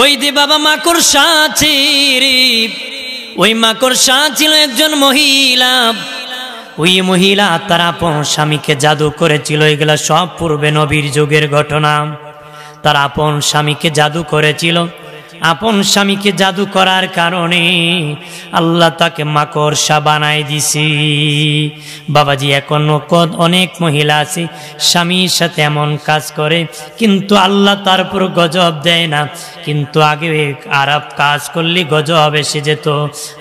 ওই যে বাবা মাকড়সা আছে রে, ওই মাকড়সা ছিল একজন মহিলা। ওই মহিলা তার আপন স্বামীকে জাদু করেছিল। এগুলা সব পূর্বে নবীর যুগের ঘটনা। তার আপন স্বামীকে জাদু করেছিল। আপন স্বামীকে জাদু করার কারণে আল্লাহ তাকে মাকড়সা বানাই দিছি। বাবাজি, এখনো অনেক মহিলা আছে স্বামীর সাথে এমন কাজ করে, কিন্তু আল্লাহ তার উপর গজব দেয় না। কিন্তু আগে আরব কাজ করলে গজব এসে যেত।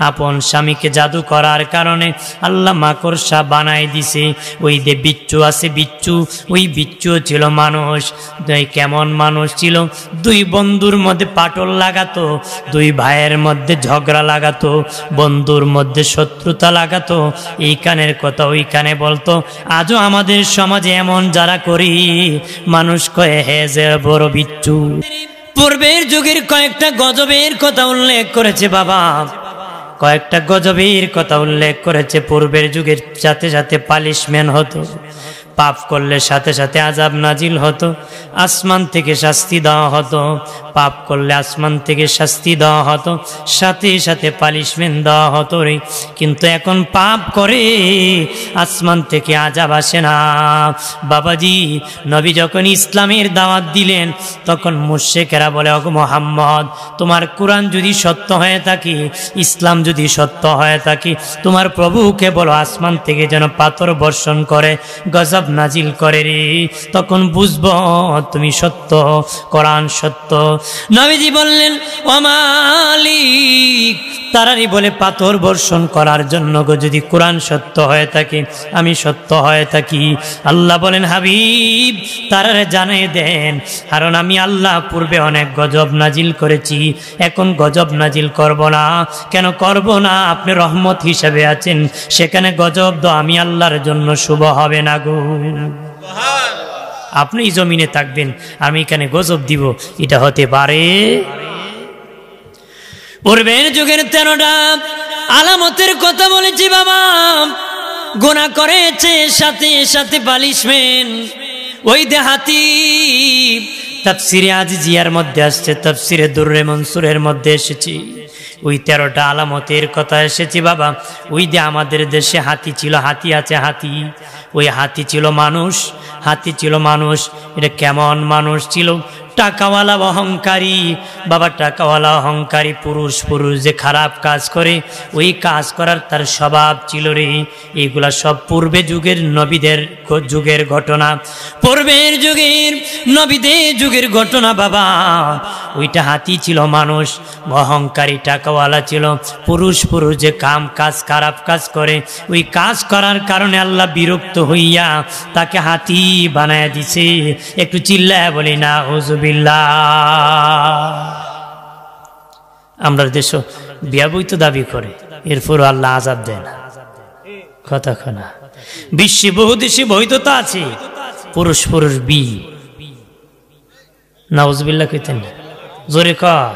আপন স্বামীকে জাদু করার কারণে আল্লাহ মাকড়সা বানাই দিছে। ওই যে বিচ্ছু আছে, বিচ্ছু, ওই বিচ্ছু ছিল মানুষ। কেমন মানুষ ছিল? দুই বন্ধুর মধ্যে পাটল লাগাতো, দুই ভাইয়ের মধ্যে ঝগড়া লাগাতো, বন্ধুর মধ্যে শত্রুতা লাগাতো। এই কানের কথা ওই কানে বলতো। আজও আমাদের সমাজে এমন যারা করি, মানুষ কয়ে হে যে বড় বিচ্ছু। পূর্বের যুগের কয়েকটা গজবের কথা উল্লেখ করেছে বাবা, কয়েকটা গজবের কথা উল্লেখ করেছে। পূর্বের যুগের সাথে সাথে পালিশমেন্ট হতো, পাপ করলে সাথে সাথে আযাব নাজিল হতো, আসমান থেকে শাস্তি দেওয়া হতো। পাপ করলে আসমান থেকে শাস্তি দেওয়া হতো, সাথে সাথে পানিশমেন্ট দেওয়া হতো রে। কিন্তু এখন পাপ করে আসমান থেকে আযাব আসে না। বাবাজি, নবী যখন ইসলামের দাওয়াত দিলেন, তখন মুশরিকেরা বলে, ওগো মুহাম্মদ, তোমার কোরআন যদি সত্য হয়ে থাকে, ইসলাম যদি সত্য হয়ে থাকে, তোমার প্রভুকে বলো আসমান থেকে যেন পাথর বর্ষণ করে গজব নাজিল করে রে। তখন বুঝবো তুমি সত্য, কোরআন সত্য। নবীজি বললেন, ও মালিক, তারাই বলে পাথর বর্ষণ করার জন্য গো, যদি কোরআন সত্য হয়ে থাকে, আমি সত্য হয়ে থাকি। আল্লাহ বলেন, হাবিব, তারারে জানিয়ে দেন, কারণ আমি আল্লাহ পূর্বে অনেক গজব নাজিল করেছি, এখন গজব নাজিল করব না। কেন করব না? আপনি রহমত হিসেবে আছেন, সেখানে গজব তো আমি আল্লাহর জন্য শুভ হবে না গো। আপনি জমিনে থাকবেন, আমি এখানে গজব দিব, এটা হতে পারে? পূর্বের যুগের 13টা আলামতের কথা বলেছি বাবা। গুনাহ করেছে, সাথে সাথে পানিশমেন্ট। ওই দেহাতি তাফসিরে আজিজিয়ার মধ্যে আসছে, তাফসিরে দুররে মনসুরের মধ্যে এসেছি। ওই 13টা আলামতের কথা এসেছি বাবা। ওই যে আমাদের দেশে হাতি ছিল, হাতি আছে, হাতি, ওই হাতি ছিল মানুষ, হাতি ছিল মানুষ। এটা কেমন মানুষ ছিল? টাকাওয়ালা অহংকারী বাবা, টাকাওয়ালা অহংকারী পুরুষ, পুরুষ যে খারাপ কাজ করে, ওই কাজ করার তার স্বভাব ছিল রে। এগুলা সব পূর্বে যুগের নবীদের যুগের ঘটনা, পূর্বের যুগের নবীদের যুগের ঘটনা বাবা। ওইটা হাতি ছিল মানুষ, অহংকারী টাকাওয়ালা ছিল, পুরুষ, পুরুষ যে কাজ খারাপ কাজ করে, ওই কাজ করার কারণে আল্লাহ বিরক্ত হইয়া তাকে হাতি বানায় দিছে। একটু চিল্লায় বলি না হুজুবিল্লাহ। আমরা দেশ বিয়া বই তো দাবি করে, এরপর আল্লাহ আযাব দেয় না। কথা না, বিশ্বে বহু দেশে বৈধতা আছে, পুরুষ পুরুষ বিয়ে। নাউজুবিল্লাহ কইতেন না, জোরে কর।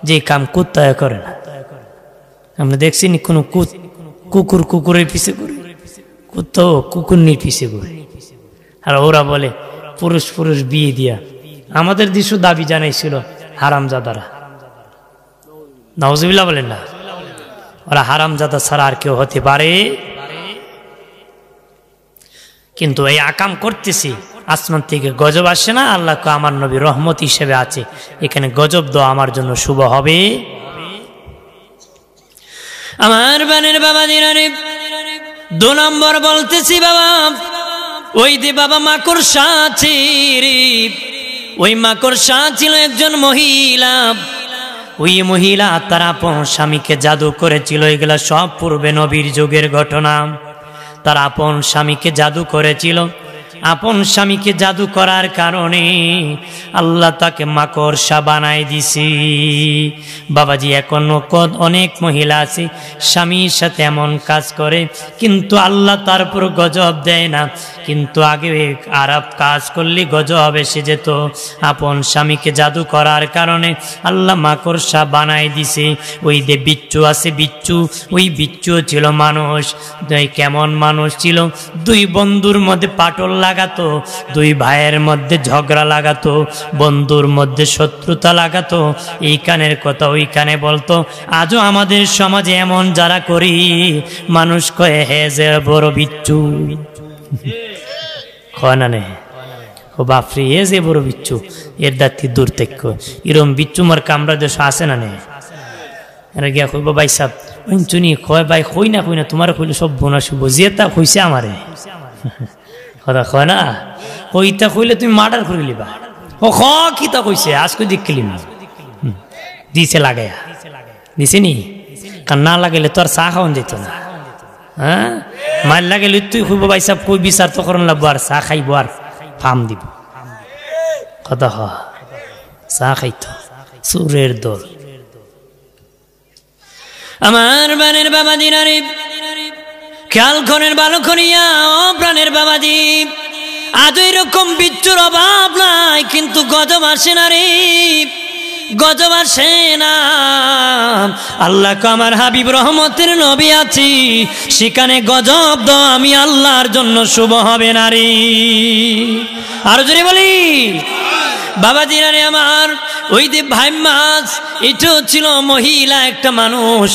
যে কাম কুত্তা করে না। আমরা দেখছি নি কোনো কুকুর কুকুরের পিছে ঘুরে, কুত্তা কুকুর নিয়ে পিছে ঘুরে। আর ওরা বলে পুরুষ পুরুষ বিয়ে দিয়া। আমাদের দেশও দাবি জানাইছিল হারামজাদারা। নাউজুবিল্লাহ বলেন না, ওরা হারামজাদা ছাড়া আর কেউ হতে পারে? কিন্তু এই আকাম করতেছি, আসমান থেকে গজব আসে না। আল্লাহ আমার নবী রহমত হিসেবে আছে, এখানে গজব দেওয়া আমার জন্য শুভ হবে। আমার বানের বাবা দিনারে 2 নম্বর বলতেছি বাবা। ওই যে বাবা মাকড়সা আছে রে, ওই মাকড়সা ছিল একজন মহিলা। ওই মহিলা তার আপন স্বামীকে জাদু করেছিল। এগুলা সব পূর্বে নবীর যুগের ঘটনা। তার আপন স্বামীকে জাদু করেছিল। আপন স্বামীকে জাদু করার কারণে আল্লাহ তাকে মাকড়সা বানাই দিছি। বাবাজি, এখনো অনেক মহিলা আছে স্বামীর সাথে এমন কাজ করে, কিন্তু আল্লাহ তার উপর গজব দেয় না। কিন্তু আগে আরব কাজ করলে গজব এসে যেত। আপন স্বামীকে জাদু করার কারণে আল্লাহ মাকড়সা বানাই দিছে। ওই যে বিচ্ছু আছে, বিচ্ছু, ওই বিচ্ছু ছিল মানুষ। কেমন মানুষ ছিল? দুই বন্ধুর মধ্যে পাটল লাগাতো, দুই ভাইয়ের মধ্যে ঝগড়া লাগাতো, বন্ধুর মধ্যে শত্রুতা লাগাতো, এই কানের কথা ওই কানে বলতো। আজও আমাদের সমাজে এমন যারা করি, মানুষ কয়ে হে যে বড় বিচ্ছু, কয় না নে ও বাপরে এ যে বড় বিচ্ছু, এর দাঁতি দূর থেকে এরম বিচ্ছু মার কামড়া দেশ আসে না নে। এরা গিয়া কইব ভাই সাহ উঞ্চুনি কয় ভাই কই না তোমার কইলে সব বোনা শুভ যেটা কইছে আমারে কথা কয় না, কইতা কইলে তুমি মার্ডার করে লিবা। ও খ কিতা কইছে আজকে দেখলিম দিছে লাগাইয়া দিছে নি, কারণ না লাগাইলে তো আর চা খাওয়ান যেত না। হ্যাঁ মার লাগাইলে তুই কইব ভাই সাহ কই বিচার তো করন লাগবো, আর চা খাইব আর ফাম দিব। কথা হ চা খাইতো সুরের দল। আমার বানের বাবাজি নারী খেয়াল করেন ভালো করিয়া, ও প্রাণের বাবাজি, আজ এরকম বিচ্ছুর অভাব নাই, কিন্তু গজব আসে না রে, গজব আসে না। আল্লাহ আমার হাবিব রহমতের নবী আছি, সেখানে গজব দো আমি আল্লাহর জন্য শুভ হবে না রে। আরো জোরে বলি বাবাজি নারে আমার, ওই যে ভাই মাছ, এটাও ছিল মহিলা একটা মানুষ,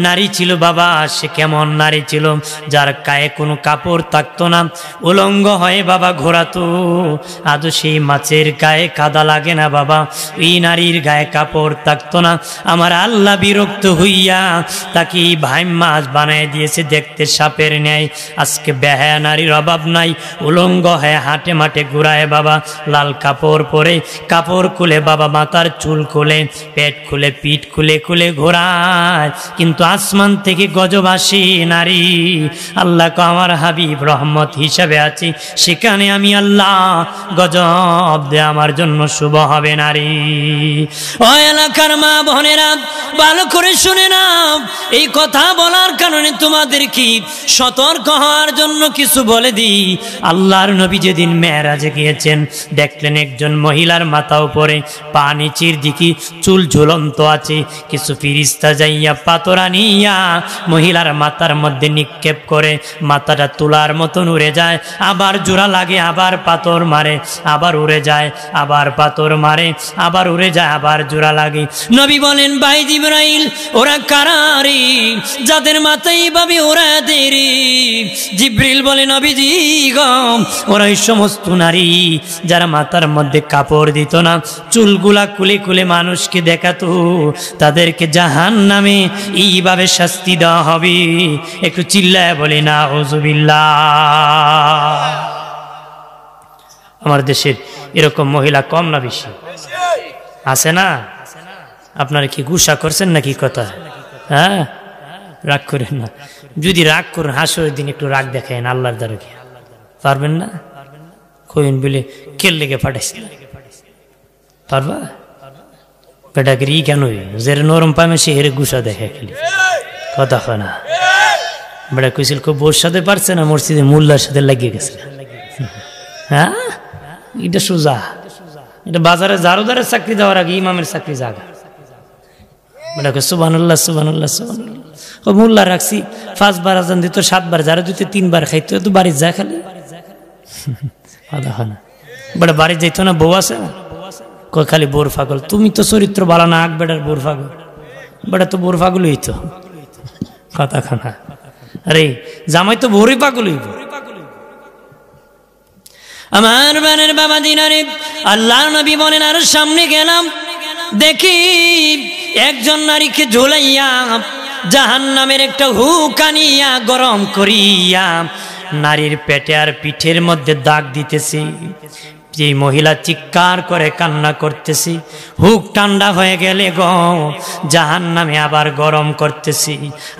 নারী ছিল বাবা। সে কেমন নারী ছিল, যার গায়ে কোনো কাপড় থাকতো না, উলঙ্গ হয়ে বাবা ঘোরাতো। আজও সেই মাছের গায়ে কাদা লাগে না বাবা, এই নারীর গায়ে কাপড় থাকতো না। আমার আল্লাহ বিরক্ত হইয়া তাকে ভাই মাছ বানিয়ে দিয়েছে দেখতে সাপের ন্যায়। আজকে বেহায়া নারীর অভাব নাই, উলঙ্গ হয়ে হাটে মাঠে ঘুরায় বাবা, লাল কাপড় পরে, কাপড় খুলে বাবা মাথার চুল খুলে, পেট খুলে, পিঠ খুলে খুলে ঘোরায়। কিন্তু আসমান থেকে গজব আসে নারী। আল্লাহ আমার হাবিব রহমত হিসাবে আছি, সেখানে আমি আল্লাহ গজব দে আমার জন্য শুভ হবে নারী। ও এলাকার মা বোনেরা ভালো করে শুনে নাও, এই কথা বলার কারণে তোমাদের কি সতর্ক হওয়ার জন্য কিছু বলে দিই। আল্লাহর নবী যেদিন মেরাজে গিয়েছেন, দেখলেন একজন মহিলার মাথা উপরে পা নিচের দিকে চুল ঝুলন্ত আছে। কিছু ফিরিস্তা যাইয়া পাথর আনিয়া মহিলার মাথার মধ্যে নিক্ষেপ করে, মাথাটা তুলার মতন উড়ে যায়, আবার জোড়া লাগে, আবার পাথর মারে, আবার উড়ে যায়, আবার পাথর মারে, আবার উড়ে যায়, আবার জোড়া লাগে। নবী বলেন ভাই জিবরাইল, ওরা কারা রে যাদের মাথায় এইভাবে ওরা দেরি? জিবরিল বলে নবীজি গম, ওরা এই সমস্ত নারী যারা মাথার মধ্যে কাপড় দিত না, চুলগুলা খুলে খুলে মানুষকে দেখাতো, তাদেরকে জাহান্নামে এইভাবে শাস্তি দেওয়া হবে। একটু চিল্লায় বলি না আউযুবিল্লাহ। আমার দেশের এরকম মহিলা কম না বেশি আছে না? আপনারা কি গুসা করছেন নাকি কথা? হ্যাঁ রাগ করেন না, যদি রাগ করেন হাসরের দিন একটু রাগ দেখায়েন আল্লাহর দ্বারা, পারবেন না? কইন বলে কে লেগে ফাটাইছে, পারবা? বেটাকে ই কেন যে নরম পামে সে হেরে গুসা দেখে খালি কথা হয় না। বেটা কইছিল খুব বোর সাথে পারছে না, মসজিদে মোল্লার সাথে লাগিয়ে গেছে। হ্যাঁ এটা সোজা, এটা বাজারে জারোদারের চাকরি দেওয়ার আগে ইমামের চাকরি জাগা। বেটাকে সুবহানাল্লাহ সুবহানাল্লাহ সুবহানাল্লাহ। ও মোল্লা রাখছি 5 বার আজান দিত, 7 বার, যারা দিতে 3 বার খাইতো, তো বাড়ি যায় খালি কথা হয় না। বেটা বাড়ি যাইতো না, বউ আছে না, কয় খালি বোর পাগল। তুমি তো চরিত্র বালা না, আগ বেটার বোর পাগল, বেটা তো বোর পাগল হইতো কথা খানা। আরে জামাই তো বোরই পাগল হইব। আমার বানের বাবা দিনারে আল্লাহর নবী বলেন, আর সামনে গেলাম দেখি একজন নারীকে ঝুলাইয়া জাহান্নামের একটা হুক আনিয়া গরম করিয়া নারীর পেটে আর পিঠের মধ্যে দাগ দিতেছি। যে মহিলা চিৎকার করে কান্না করতেছি, হুক ঠান্ডা হয়ে গেলে গো জাহান্নামে আবার গরম করতেছি,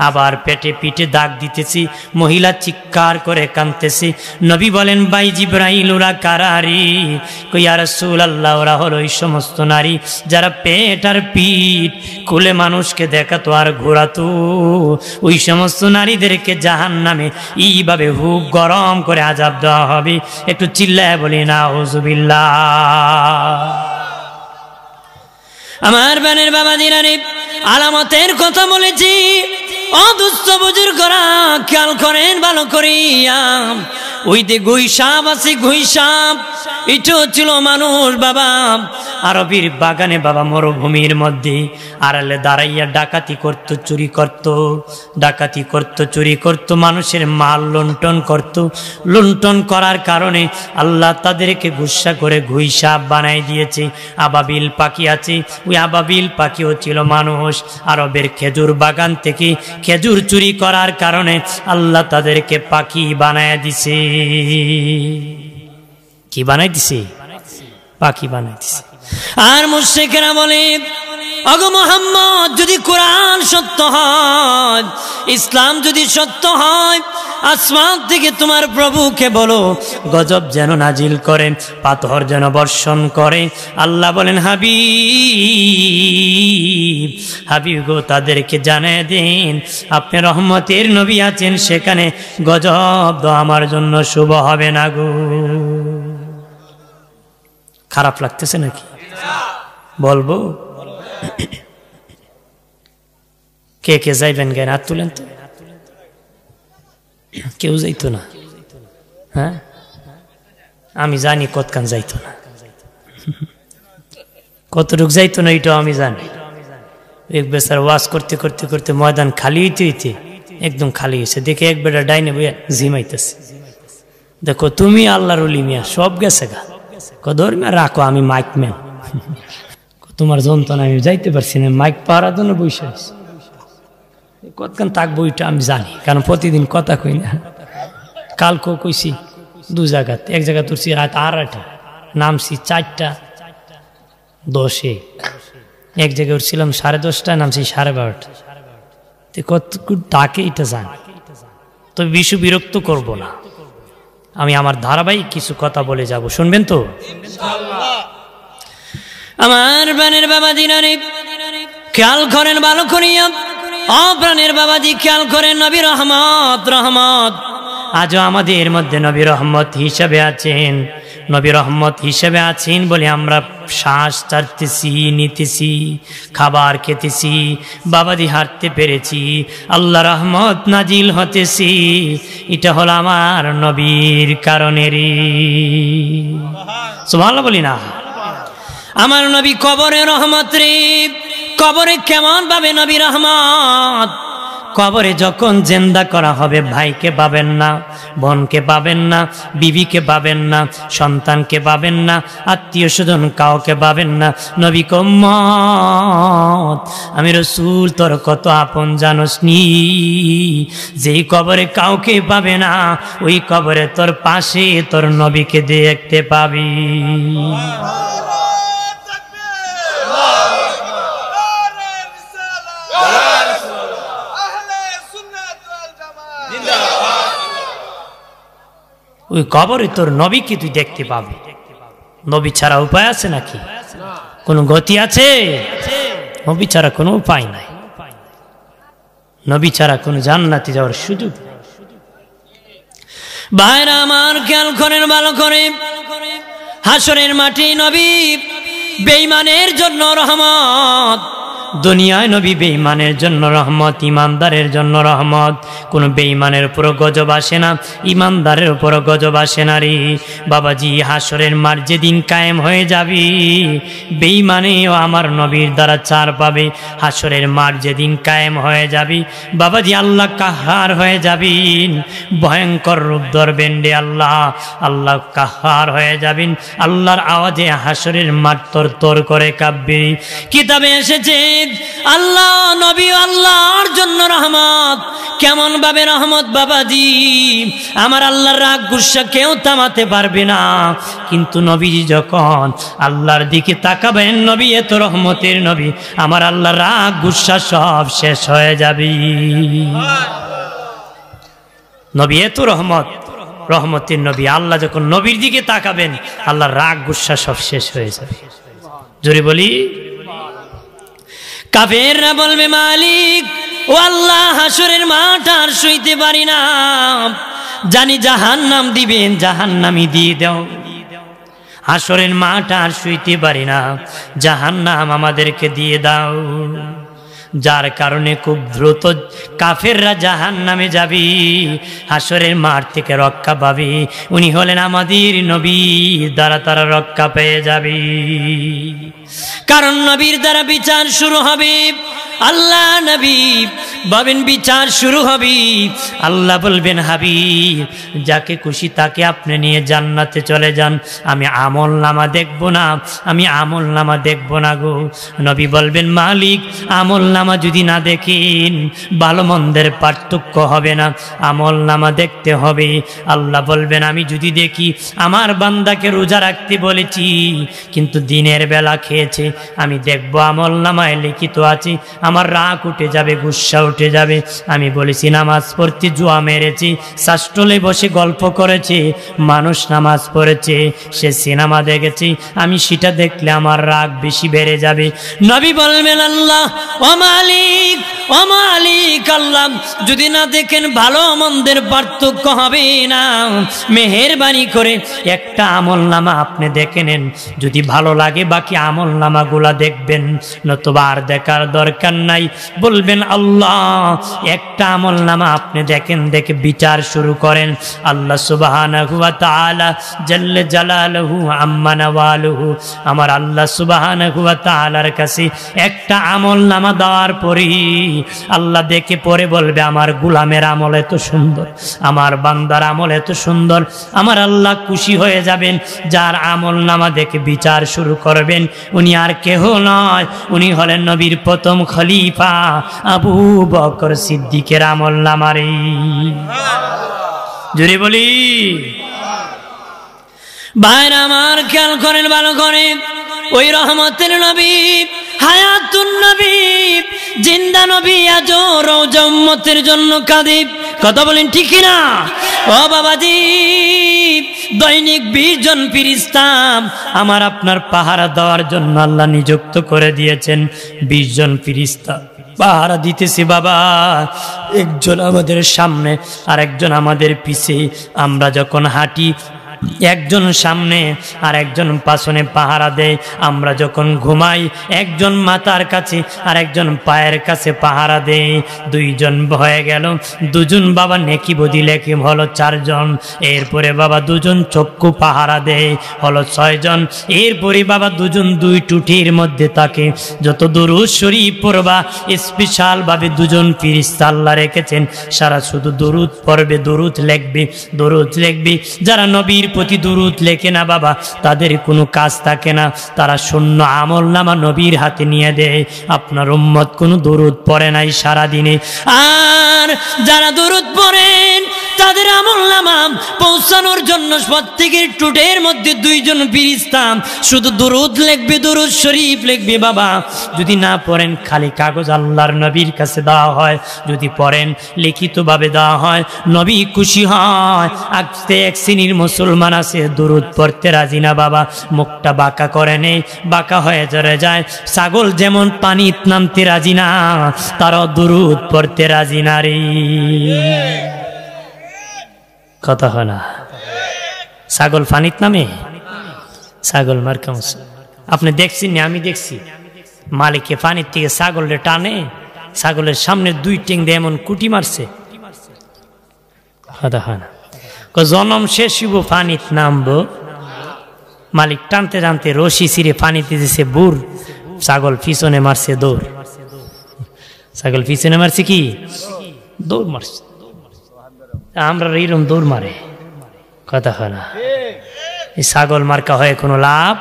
আবার পেটে পিঠে দাগ দিতেছি, মহিলা চিৎকার করে কাঁদতেছি। নবী বলেন ভাই জিবরাইল ওরা কারারি? কই ইয়া রাসূলুল্লাহ, ওরা হলো ওই সমস্ত নারী যারা পেট আর পিঠ খুলে মানুষকে দেখাতো আর ঘোরাতো। ওই সমস্ত নারীদেরকে জাহান্নামে এইভাবে হুক গরম করে আযাব দেওয়া হবে। একটু চিল্লায় বলি না আউযুবিল্লাহ। আমার বানের বাবা দিনারে আলামতের কথা বলেছি, অদুস্থ বুজুর্গরা খেয়াল করেন ভালো করিয়া। ওই যে গুইসাপ আছে, গুইসাপ এটাও ছিল মানুষ বাবা। আরবির বাগানে বাবা, মরুভূমির মধ্যে আড়ালে দাঁড়াইয়া ডাকাতি করত, চুরি করত, ডাকাতি করত, চুরি করত, মানুষের মাল লুণ্ঠন করত। লুণ্ঠন করার কারণে আল্লাহ তাদেরকে গুসা করে গুইসাপ বানাই দিয়েছে। আবাবিল পাখি আছে, ওই আবাবিল পাখিও ছিল মানুষ। আরবের খেজুর বাগান থেকে খেজুর চুরি করার কারণে আল্লাহ তাদেরকে পাখি বানায় দিছে। কি বানাই দিছে? পাখি বানাই দিছে। আর মুশরিকরা বলে, ওগো মুহাম্মদ, যদি কোরআন সত্য হয়, ইসলাম যদি সত্য হয়, আসমান থেকে তোমার প্রভুকে বলো গজব যেন নাজিল করেন, পাথর যেন বর্ষণ করে। আল্লাহ বলেন, হাবিব, হাবিব গো, তাদেরকে জানিয়ে দিন আপনি রহমতের নবী আছেন, সেখানে গজব তো আমার জন্য শুভ হবে না গো। খারাপ লাগতেছে নাকি? বলবো? কে কে যাইবেন? জ্ঞান হাত তুলেন তো। কেউ যাইতো না? হ্যাঁ, আমি জানি কতখান যাইতো না, কতটুক যাইতো না এটাও আমি জানি। এক বেচার ওয়াজ করতে করতে করতে ময়দান খালি হইতে হইতে একদম খালি হয়েছে, দেখে এক বেটা ডাইনে বইয়া জিমাইতেছে। দেখো তুমি আল্লাহর ওলি মিয়া, সব গেছে গা। ধর্মিয়া রাখো, আমি মাইক ম্যান, তোমার যন্ত্রণা আমি যাইতে পারছি না, মাইক পাওয়ার জন্য বসে আছি। কতক্ষণ থাকবো এটা আমি জানি, কারণ প্রতিদিন কথা কই না। কালকেও কইছি দু জায়গাত, এক জায়গা তুলছি রাত 8টা, নামছি 4:10, এক জায়গায় উঠছিলাম 10:30, নামছি 12:30। কত তাকে এটা জানি, তবে বিশু বিরক্ত করব না, আমি আমার ধারাবাহিক কিছু কথা বলে যাব, শুনবেন তো? আমার প্রাণের বাবা দিনারে খেয়াল করেন ভালো করিয়া, প্রাণের বাবাজি খেয়াল করেন, নবী রহমত, রহমত আজও আমাদের মধ্যে নবী রহমত হিসাবে আছেন। নবী রহমত হিসেবে আছেন বলে আমরা শ্বাস ছাড়তেছি, নিতেছি, খাবার খেতেছি, বাবাজি হাঁটতে পেরেছি, আল্লাহ রহমত নাজিল হতেছি। এটা হলো আমার নবীর কারণেরই। সুবহানাল্লাহ বলি না? আমার নবী কবরে রহমত রে। কবরে কেমন পাবে নবী রহমত? কবরে যখন জিন্দা করা হবে, ভাইকে পাবেন না, বোনকে পাবেন না, বিবিকে পাবেন না, সন্তানকে পাবেন না, আত্মীয় স্বজন কাউকে পাবেন না। নবী উম্মত, আমি রাসূল তোর কত আপন জানোস নি? যেই কবরে কাউকে পাবে না, ওই কবরে তোর পাশে তোর নবীকে দেখতে পাবি। ওই কবরে তোর নবীকে তুই দেখতে পাবি। নবী ছাড়া উপায় আছে নাকি? কোনো গতি আছে? নবী ছাড়া কোনো উপায় নাই। নবী ছাড়া কোনো জান্নাতে যাওয়ার সুযোগ। ভাইরা আমার খেয়াল করেন ভালো করে, হাসরের মাটি নবী বেঈমানের জন্য রহমত। দুনিয়ায় নবী বেঈমানের জন্য রহমত, ইমানদারের জন্য রহমত। কোনো বেঈমানের উপর গজব আসে না, ইমানদারের উপর গজব আসে না রে বাবাজি। হাসরের মাঠ যেদিন কায়েম হয়ে যাবে, বেঈমানেও আমার নবীর দ্বারা ছাড় পাবে। হাসরের মাঠ যেদিন কায়েম হয়ে যাবে বাবাজি, আল্লাহ কাহার হয়ে যাবেন, ভয়ঙ্কর রূপ ধরবেন রে আল্লাহ। আল্লাহ কাহার হয়ে যাবেন, আল্লাহর আওয়াজে হাসরের মাঠ তর তর করে কাঁপবে। কিতাবে এসেছে আল্লাহ নবী আল্লাহর জন্য রহমত। কেমন ভাবে রহমত বাবাজি? আমার আল্লাহর রাগ গুসা কেউ থামাতে পারবে না, কিন্তু নবীজি যখন আল্লাহর দিকে তাকাবেন, নবী এত রহমতের নবী, আমার আল্লাহর রাগ গুসা সব শেষ হয়ে যাবে। নবী এত রহমত, রহমতের নবী, আল্লাহ যখন নবীর দিকে তাকাবেন, আল্লাহর রাগ গুসা সব শেষ হয়ে যাবে। জোরে বলি। কাফেররা বলবে, মালিক ও আল্লাহ, হাসরের মাঠ আর সইতে পারি না, জানি জাহান্নাম দিবেন, জাহান্নামই দিয়ে দাও। হাসরের মাঠ আর সইতে পারি না, জাহান্নাম আমাদেরকে দিয়ে দাও। যার কারণে খুব দ্রুত কাফেররা জাহান্নামে যাবে, হাসরের মাঠ থেকে রক্ষা পাবে। উনি হলেন আমাদের নবী, দ্বারা তারা রক্ষা পেয়ে যাবে। কারণ নবীর দ্বারা বিচার শুরু হবে। আল্লাহ নবী বলবেন বিচার শুরু হবে, আল্লাহ বলবেন হাবিব যাকে খুশি তাকে আপনি নিয়ে জান্নাতে চলে যান, আমি আমল নামা দেখব না, আমি আমল নামা দেখব না গো। নবী বলবেন মালিক আমল নামা যদি না দেখেন ভালো মন্দের পার্থক্য হবে না, আমল নামা দেখতে হবে। আল্লাহ বলবেন আমি যদি দেখি আমার বান্দাকে রোজা রাখতে বলেছি কিন্তু দিনের বেলা খেয়েছে, আমি দেখব আমল নামায় লিখিত আছে, আমার রাগ উঠে যাবে, গুসা উঠে যাবে। আমি বলেছি নামাজ পড়তে জুয়া মেরেছি, শাস্টলে বসে গল্প করেছে, মানুষ নামাজ পড়েছে, সে সিনেমা দেখেছি, আমি সেটা দেখলে আমার রাগ বেশি বেড়ে যাবে। নবী বলবেন আল্লাহ ও মালিক, ও মালিক আল্লাহ যদি না দেখেন ভালো মন্দের পার্থক্য হবে না, মেহেরবানি করে একটা আমল নামা আপনি দেখে নেন, যদি ভালো লাগে বাকি আমল নামাগুলা দেখবেন, নতুবা আর দেখার দরকার নাই। বলবেন আল্লাহ একটা আমল নামা আপনি দেখেন, দেখে বিচার শুরু করেন। আল্লাহ সুবহানাহু ওয়া তাআলা জাল্লে জালালুহু আম্মা নাওয়ালুহু, আমার আল্লাহ সুবহানাহু ওয়া তাআলার কাছে একটা আমল নামা দেওয়ার পরে আল্লাহ দেখে পরে বলবে আমার গোলামের আমল এত সুন্দর, আমার বান্দার আমল এত সুন্দর। আমার আল্লাহ খুশি হয়ে যাবেন, যার আমল নামা দেখে বিচার শুরু করবেন উনি আর কেহ নয়, উনি হলেন নবীর প্রথম খলিফা আবু বকর সিদ্দিকের আমল নামারে। জোরে বলি ভাইরা আমার, খেয়াল করেন ভালো করে, ওই রহমতের নবী, হায়াতুন নবী, জিন্দা নবী আজও রওজা উম্মতের জন্য কাঁদে। কথা বলেন ঠিক কিনা? ও বাবাজি, দৈনিক 20 জন ফেরেশতা আমার আপনার পাহারা দেওয়ার জন্য আল্লাহ নিযুক্ত করে দিয়েছেন। 20 জন ফেরেশতা পাহারা দিতেছে বাবা, একজন আমাদের সামনে আর একজন আমাদের পিছে। আমরা যখন হাঁটি একজন সামনে আর একজন পাশনে পাহারা দেয়, আমরা যখন ঘুমাই একজন মাথার কাছে আর একজন পায়ের কাছে পাহারা দেয়। 2 জন হয়ে গেল, 2 জন বাবা নেকি বদি লেখে হলো 4 জন। এরপরে বাবা 2 জন চক্ষু পাহারা দেয় হলো 6 জন। এরপরে বাবা 2 জন 2 টুটির মধ্যে থাকে। যত দুরূদ শরীফ পড়বা স্পেশাল ভাবে 2 জন ফেরেশতা আল্লাহ রেখেছেন, সারা শুধু দুরূদ পড়বে, দুরূদ লিখবে, দুরূদ লিখবে। যারা নবীর প্রতি দুরূদ লেখে না বাবা তাদের কোনো কাজ থাকে না, তারা শূন্য আমল নামা নবীর হাতে নিয়ে দেয়। আপনার উম্মত কোনো দুরূদ পড়ে নাই সারা দিনে, আর যারা দুরূদ পড়েন তাদের আমল নামা পৌঁছানোর জন্য প্রত্যেকের টুটের মধ্যে 2 জন ফেরেশতা শুধু দুরূদ লিখবে, দুরূদ শরীফ লিখবে। বাবা যদি না পড়েন খালি কাগজ আল্লাহর নবীর কাছে দেওয়া হয়, যদি পড়েন লিখিতভাবে দেওয়া হয়, নবী খুশি হয়। আজকে এক শ্রেণীর মুসলমান আছে দুরূদ পড়তে রাজি না বাবা, মুখটা বাঁকা করে নেই, বাঁকা হয়ে জড়ে যায়। ছাগল যেমন পানিতে নামতে রাজি না, তারাও দুরূদ পড়তে রাজি না রে। কথা হয় না? ছাগল পানিতে নামে, ছাগল মার কেমন আপনি দেখছেন না? আমি দেখছি মালিকে পানির থেকে ছাগলের টানে, ছাগলের সামনে 2 টিং দিয়ে এমন কুটি মারছে। কথা হয় না? জনম শেষ হইব পানিতে নামবো, মালিক টানতে টানতে রশি ছিঁড়ে পানিতে দিছে বুর, ছাগল পিছনে মারছে দৌড়। ছাগল পিছনে মারছে কি? দৌড় মারছে। আমরা এইরকম দৌড় মারে। কথা হয় না? এই ছাগল মার্কা হয়ে কোনো লাভ?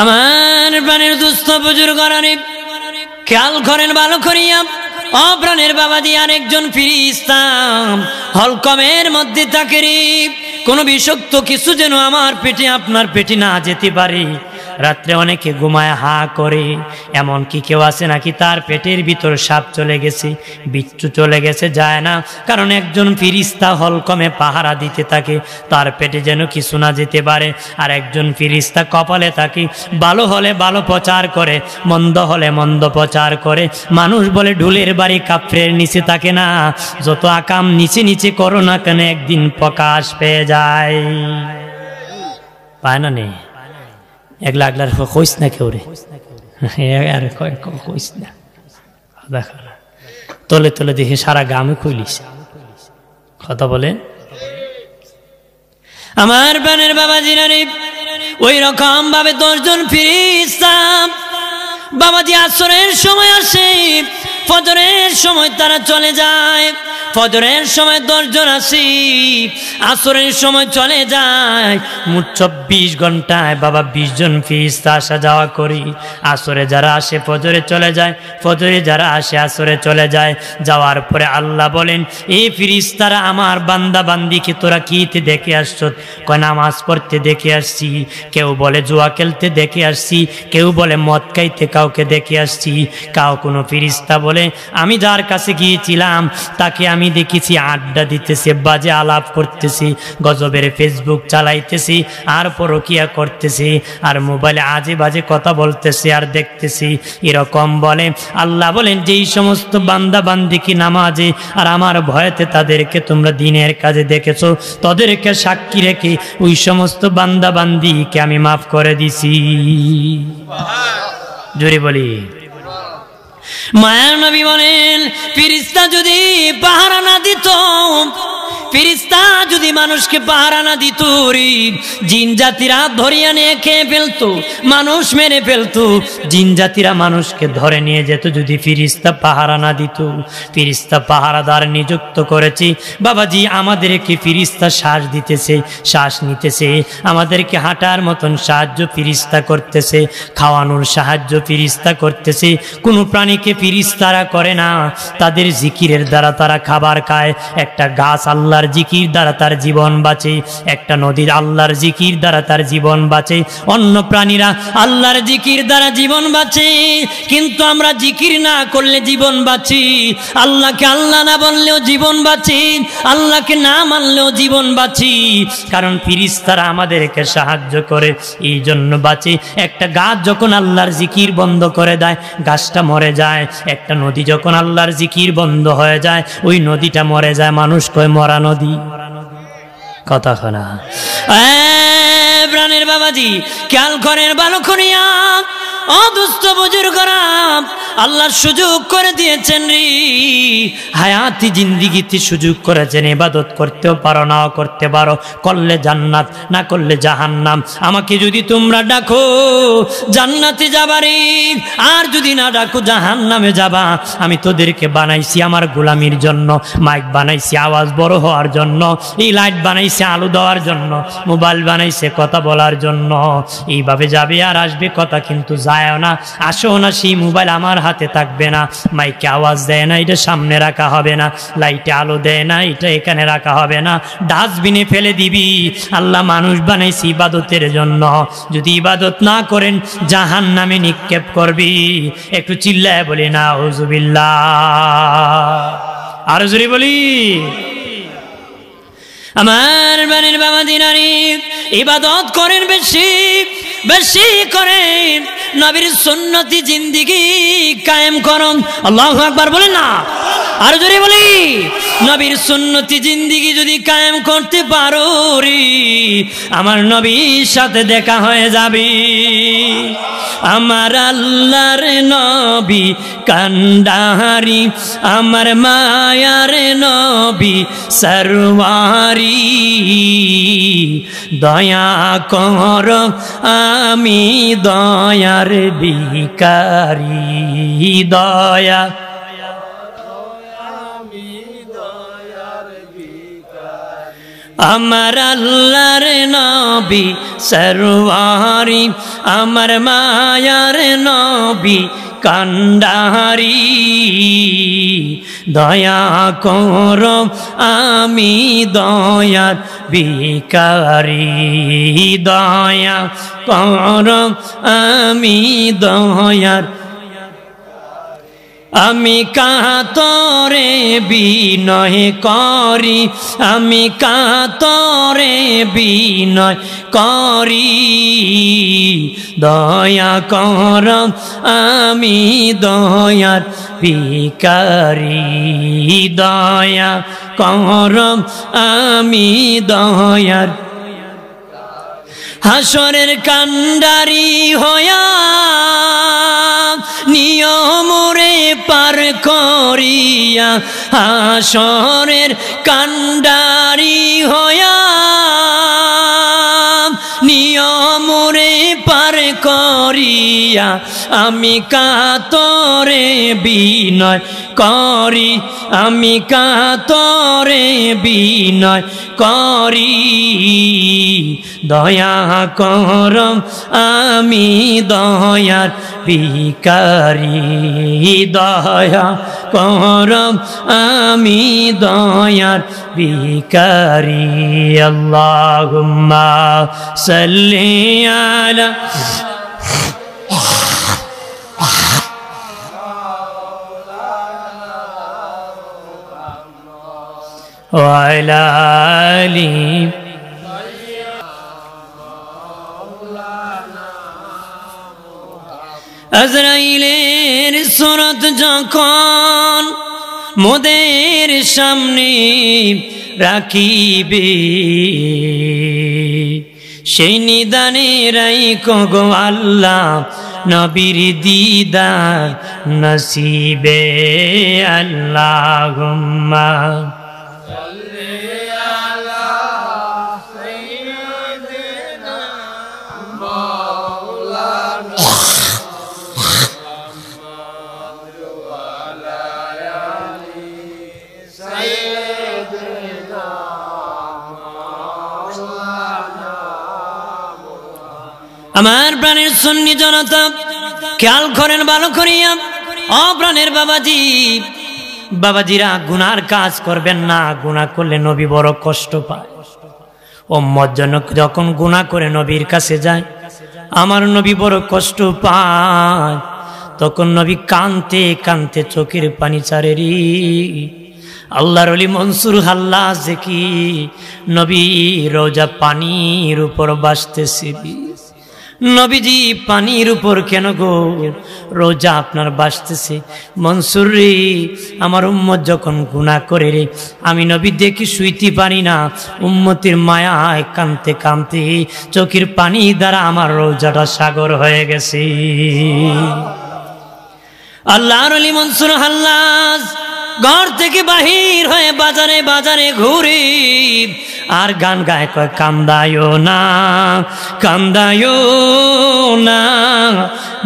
আমার প্রাণের দুস্থ বুজুর্গ খেয়াল করেন ভালো করিয়া, অপ্রাণের বাবাজি আরেকজন ফেরেশতা হলকমের মধ্যে থাকে রে, কোনো বিষাক্ত কিছু যেন আমার পেটে আপনার পেটে না যেতে পারে। রাত্রে অনেকে ঘুমায় হা করে, এমন কি কেউ আছে নাকি তার পেটের ভিতর সাপ চলে গেছে, বিচ্ছু চলে গেছে? যায় না, কারণ একজন ফেরেশতা হলকমে পাহারা দিতে থাকে, তার পেটে যেন কিছু না যেতে পারে। আর একজন ফেরেশতা কপালে থাকে, ভালো হলে ভালো প্রচার করে, মন্দ হলে মন্দ প্রচার করে। মানুষ বলে ঢুলের বাড়ি কাফরের নিচে থাকে না, যত আকাম নিচে নিচে করো না কেন একদিন প্রকাশ পেয়ে যায়। পায় না? নেই একলা একলার কইস না কেউ রে, আর কইস না, দেখো না তলে তলে দেখে সারা গ্রামে খুইলিস কথা বলেন। আমার বানের বাবাজিরা রে, ওই রকম ভাবে 10 জন ফেরেশতা বাবাজি আসরের সময় আসে, ফজরের সময় তারা চলে যায়। ফজরের সময় 10 জন আসে, আসরের সময় চলে যায়। মোট 24 ঘন্টায় বাবা 20 জন ফেরেশতা আসা যাওয়া করি। আসরে যারা আসে ফজরে চলে যায়, ফজরে যারা আসে আসরে চলে যায়। যাওয়ার পরে আল্লাহ বলেন, এই ফেরেশতারা আমার বান্দা বান্দিকে তোরা কিতে দেখে আসছ? কয় নামাজ পড়তে দেখে আসছি। কেউ বলে জুয়া খেলতে দেখে আসছি, কেউ বলে মদ খাইতে কাউকে দেখে আসছি। কোনো ফেরেশতা বলে আমি যার কাছে গিয়েছিলাম তাকে আমি দেখেছি আড্ডা দিতেছে, বাজে আলাপ করতেছি, গজবের ফেসবুক চালাইতেছি, আর পরকিয়া করতেছি, আর মোবাইলে আজে বাজে কথা বলতেছি আর দেখতেছি, এরকম বলে। আল্লাহ বলেন যেই সমস্ত বান্দা বান্দিকে নামাজে আর আমার ভয়েতে তাদেরকে তোমরা দিনের কাজে দেখেছো, তাদেরকে সাক্ষী রেখে ওই সমস্ত বান্দা বান্দিকে আমি মাফ করে দিছি। জোরে বলি মায়ার নবী বলেন, ফেরেশতা যদি পাহারা না দিত, ফেরেশতা যদি মানুষকে পাহারা না দিত, জিন জাতিরা ধরিয়া নিয়ে খেয়ে ফেলতো, মানুষ মেরে ফেলতো। জিন জাতিরা মানুষকে ধরে নিয়ে যেত যদি ফেরেশতা পাহারা না দিত। ফেরেশতা পাহারাদার নিযুক্ত করেছি বাবাজি। আমাদেরকে ফেরেশতা শ্বাস দিতেছে, শ্বাস নিতেছে, আমাদেরকে হাঁটার মতন সাহায্য ফেরেশতা করতেছে, খাওয়ানোর সাহায্য ফেরেশতা করতেছে। কোনো প্রাণীকে ফেরেশতারা করে না, তাদের জিকিরের দ্বারা তারা খাবার খায়। একটা গাছ আল্লাহর জিকির দ্বারা তার জীবন বাঁচে, একটা নদীর আল্লাহর জিকির দ্বারা তার জীবন বাঁচে, অন্য প্রাণীরা আল্লাহর জিকির দ্বারা জীবন বাঁচে। কিন্তু আমরা জিকির না করলে জীবন বাঁচি, আল্লাহকে আল্লাহ না বললেও জীবন বাঁচি, আল্লাহকে না মানলেও জীবন বাঁচি। কারণ ফেরেশতারা আমাদেরকে সাহায্য করে, এই জন্য বাঁচে। একটা গাছ যখন আল্লাহর জিকির বন্ধ করে দেয় গাছটা মরে যায়, একটা নদী যখন আল্লাহর জিকির বন্ধ হয়ে যায় ওই নদীটা মরে যায়। মানুষ কয় মরা নদী, কথা শোনা। প্রাণের বাবাজি খেয়াল করেন, ভালো করিয়া অদুস্থ বুজুর্গরা আল্লাহর সুযোগ করে দিয়েছেন রে, হায়াতি জিন্দিগিতে সুযোগ করেছেন। ইবাদত করতেও পারো, নাও করতে পারো, করলে জান্নাত, না করলে জাহান্নাম। আমাকে যদি তোমরা ডাকো জান্নাতে যাবারে, আর যদি না ডাকো জাহান্নামে যাবা। আমি তোদেরকে বানাইছি আমার গোলামির জন্য, মাইক বানাইছি আওয়াজ বড় হওয়ার জন্য, এই লাইট বানাইছে আলো দেওয়ার জন্য, মোবাইল বানাইছে কথা বলার জন্য। এইভাবে যাবে আর আসবে কথা, কিন্তু যায় না, আসো না। সেই মোবাইল আমার হাতে থাকবে না, মাইকে আওয়াজ দেয় না, এটা সামনে রাখা হবে না, লাইটে আলো দেয় না, এটা এখানে রাখা হবে না, ডাস্টবিনে ফেলে দিবি। আল্লাহ মানুষ বানাইছি ইবাদতের জন্য, যদি ইবাদত না করেন জাহান্নামে নিক্ষেপ করবি। একটু চিল্লায় বলি না আউযুবিল্লাহ, আর জোরে বলি। আমার বানের বাবা দিনারি ইবাদত করেন বেশি বেশি করেন, নবীর সুন্নতি জিন্দেগি কায়েম করুন। আল্লাহু আকবার বলেন না, আর জোরে বলি। নবীর সুন্নতি জিন্দেগি যদি কায়েম করতে পারো রে, আমার নবীর সাথে দেখা হয়ে যাবে। আমার আল্লাহর নবী কান্ডাহারি, আমার মায়ার নবী সরওয়ারি, দয়া কর আমি দয়ার ভিখারি, দয়া আমার আল্লাহর নবী সরওয়ারি, আমার মায়ার নবী কান্ডাহারি, দয়া কর আমি দয়ার ভিখারি, দয়া কর আমি দয়ার। আমি কাতরে বিনয় করি, আমি কাতরে বিনয় করি, দয়া কর আমি দয়ার ভিখারি, দয়া কর আমি দয়ার। হাসরের কান্ডারি হয়া পার করিয়া হাসরের কান্ডারি হইয়া নিয়মরে পার করিয়া আমি কাতরে বিনয় করি আমি কাতরে বিনয় করি দয়া করম আমি দয়ার ভিখারি দয়া করম আমি দয়ার ভিখারি আল্লাহুম্মা সাল্লি আলা وعلى آله আজরাইলের সুরত যখন মোদের সামনে রাখিবে সেই নিদানে রাইখো গো আল্লাহ নবীর দিদার নসিবে আল্লাহুম্মা আমার প্রাণের সুন্নি জনতা খেয়াল করেন ভালো করিয়া ও প্রাণের বাবাজি বাবাজিরা গুনার কাজ করবেন না গুনাহ করলে নবী বড় কষ্ট পায় উম্মত যখন গুনাহ করে নবীর কাছে যায় আমার নবী বড় কষ্ট পায় তখন নবী কাঁদতে কাঁদতে চোখের পানি ছাড়ে রে আল্লাহর ওলি মনসুর হাল্লাজ দেখি নবী রোজা পানির উপর ভাসতেছে নবীজি পানির উপর কেন গো রোজা আপনার ভাসতেছে মনসুর রে আমার উম্মত যখন গুনাহ করে রে আমি নবী দেখি শুইতে পারি না উম্মতের মায়ায় কাঁদতে কাঁদতে চোখের পানি দ্বারা আমার রোজাটা সাগর হয়ে গেছে আল্লাহর ওলি মনসুর হাল্লাজ ঘর থেকে বাহির হয়ে বাজারে বাজারে ঘুরে আর গান গায় কয় কান্দায়ো না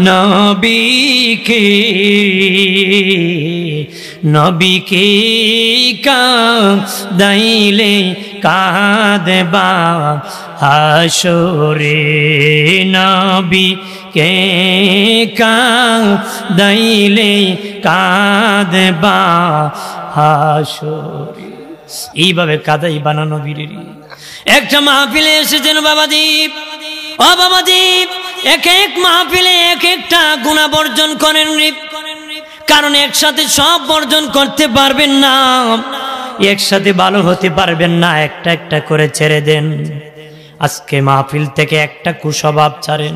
নবীকে নবীকে কাঁদাইলে কাঁদবা হাসরে নবীকে কাঁদাইলে কাঁদবা হাসরে এইভাবে কাদাই বানানো বীরের একটা মাহফিলে এসেছেন বাবাদীপ ও বাবাদীপ এক এক মাহফিলে এক একটা গুনাহ বর্জন করেন কারণ একসাথে সব বর্জন করতে পারবেন না একসাথে ভালো হতে পারবেন না একটা একটা করে ছেড়ে দেন আজকে মাহফিল থেকে একটা কুস্বভাব ছাড়েন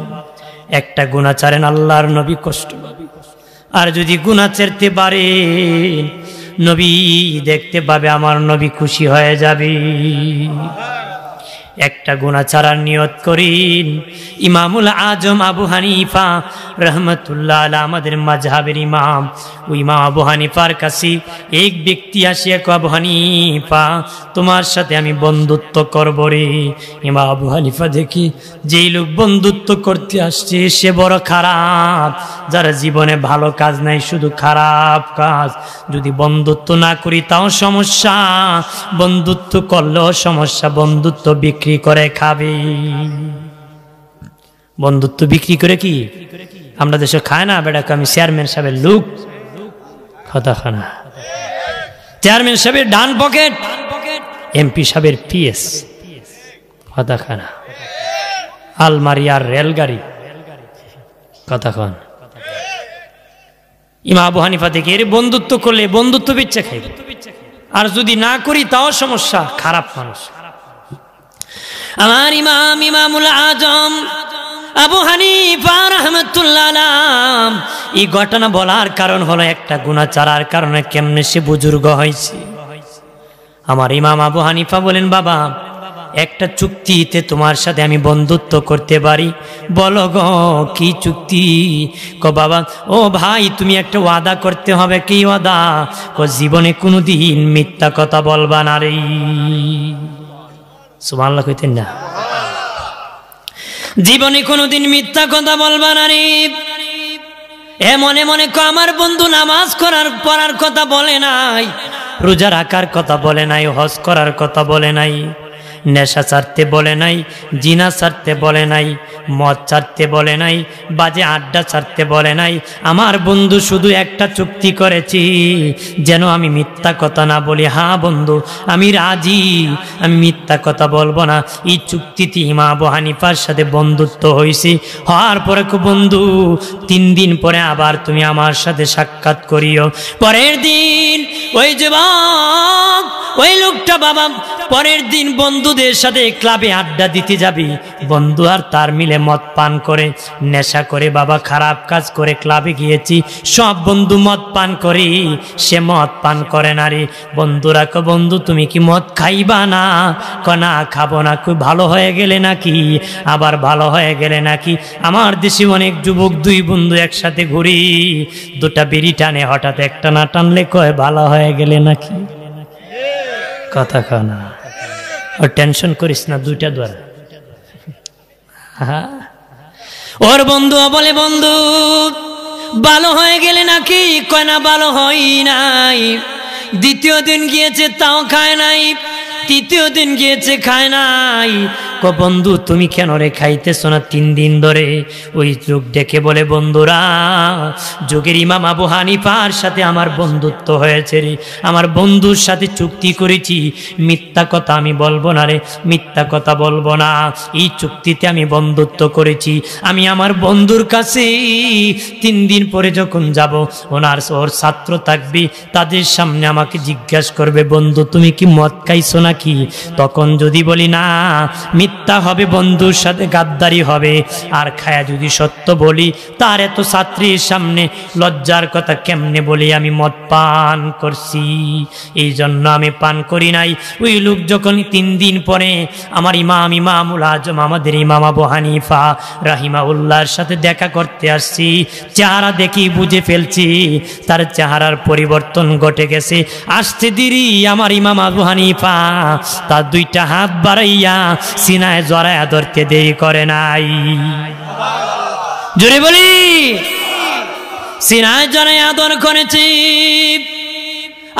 একটা গুনাহ ছাড়েন আল্লাহর নবী কষ্ট পাবে আর যদি গুনাহ ছাড়তে পারেন নবী দেখতে পাবে আমার নবী খুশি হয়ে যাবে একটা গুনাহ ছাড়ার নিয়ত করেন ইমামুল আজম আবু হানিফা রহমতুল্লাহ আলাইহি আমাদের মাযহাবের ইমাম ওই ইমাম আবু হানিফার কাছে এক ব্যক্তি আসিয়া কয় আবু হানিফা তোমার সাথে আমি বন্ধুত্ব করব রে ইমাম আবু হানিফা দেখি যেই লোক বন্ধুত্ব করতে আসছে সে বড় খারাপ যার জীবনে ভালো কাজ নাই শুধু খারাপ কাজ যদি বন্ধুত্ব না করি তাও সমস্যা বন্ধুত্ব করলেও সমস্যা বন্ধুত্ব বিক্রি করে খাবে বন্ধুত্ব বিক্রি করে কি আমরা দেশে খায় না বেটা আমি চেয়ারম্যান সাহেবের লোক কথা খানা চেয়ারম্যান সাহেবের ডান পকেট এমপি সাহেবের পিএস কথা খানা আলমারি আর রেলগাড়ি কথা খান ইমাম আবু হানিফা থেকে এর বন্ধুত্ব করলে বন্ধুত্ব বিচ্ছে খাইবে আর যদি না করি তাও সমস্যা খারাপ মানুষ আমার ইমাম ইমামুল আজম আবু হানিফা রাহমাতুল্লাহ আলাইহি এই ঘটনা বলার কারণ হলো একটা গুনাহ ছাড়ার কারণে কেমনে সে বুজুর্গ হয়েছে আমার ইমাম আবু হানিফা বলেন বাবা একটা চুক্তিতে তোমার সাথে আমি বন্ধুত্ব করতে পারি, বলো গো কি চুক্তি? কো বাবা, ও ভাই তুমি একটা ওয়াদা করতে হবে। কি ওয়াদা? কো জীবনে কোনোদিন মিথ্যা কথা বলবা না রে। সুবহানাল্লাহ কইতেন না? জীবনে কোনোদিন মিথ্যা কথা বলবা না রে। এ মনে মনে কো আমার বন্ধু নামাজ পড়ার কথা বলে নাই, রোজা রাখার কথা বলে নাই, হজ করার কথা বলে নাই, নেশা ছাড়তে বলে নাই, জিনা ছাড়তে বলে নাই, মদ ছাড়তে বলে নাই, বাজে আড্ডা ছাড়তে বলে নাই। আমার বন্ধু শুধু একটা চুক্তি করেছি, যেন আমি মিথ্যা কথা না বলি। হ্যাঁ বন্ধু আমি রাজি, আমি মিথ্যা কথা বলবো না। এই চুক্তিতে ইমাম আবু হানিফার সাথে বন্ধুত্ব হয়েছে। হওয়ার পরে বন্ধু 3 দিন পরে আবার তুমি আমার সাথে সাক্ষাৎ করিও। পরের দিন ওই যুবক, ওই লোকটা বাবা পরের দিন বন্ধুদের সাথে ক্লাবে আড্ডা দিতে যাবি, বন্ধু আর তার মিলে মদ পান করে, নেশা করে, বাবা খারাপ কাজ করে ক্লাবে গিয়েছি। সব বন্ধু মদ পান করি, সে মদ পান করে না রে। বন্ধুরা কো বন্ধু তুমি কি মদ খাইবা না? ক না খাবো না। খুব ভালো হয়ে গেলে নাকি? আবার ভালো হয়ে গেলে নাকি? আমার দেশে অনেক যুবক 2 বন্ধু একসাথে ঘুরি, 2টা বিড়ি টানে, হঠাৎ একটা না টানলে কয় ভালো হয়ে গেলে নাকি? কথা কও না, ওর টেনশন করিস না, 2টা দ্বারা। ওর বন্ধু বলে বন্ধু ভালো হয়ে গেলে নাকি? কয় না ভালো হই নাই। 2য় দিন গিয়েছে তাও খায় নাই, 3য় দিন গিয়েছে খায় নাই। কো বন্ধু তুমি কেন রে খাইতেছো না 3 দিন ধরে? ওই যুগ ডেকে বলে বন্ধুরা, যুগের ইমাম আবু হানিফার সাথে আমার বন্ধুত্ব হয়েছে রে। আমার বন্ধুর সাথে চুক্তি করেছি, মিথ্যা কথা আমি বলবো না রে, মিথ্যা কথা বলবো না। এই চুক্তিতে আমি বন্ধুত্ব করেছি। আমি আমার বন্ধুর কাছে 3 দিন পরে যখন যাব, ওর ছাত্র থাকবে, তাদের সামনে আমাকে জিজ্ঞাসা করবে বন্ধু তুমি কি মদ খাইছো নাকি? তখন যদি বলি না, মিথ্যা হবে, বন্ধুর সাথে গাদ্দারি হবে। আর খায়া যদি সত্য বলি, তার এত ছাত্রীর সামনে লজ্জার কথা কেমনে বলি আমি মদ পান করছি? এই জন্য আমি পান করি নাই। ওই লোক যখন 3 দিন পরে আমার ইমামুল আজম, আমাদের ইমাম আবু হানিফা রাহিমাহুল্লাহর সাথে দেখা করতে আসছি, চেহারা দেখি বুঝে ফেলছি তার চেহারার পরিবর্তন ঘটে গেছে। আসতে দেরি আমার ইমাম আবু হানিফা তার 2টা হাত বাড়াইয়া সিনায় জড়ায়া ধরতে দেরি করে নাই। জোরে বলি, সিনায় জড়ায়া আদর করেছি।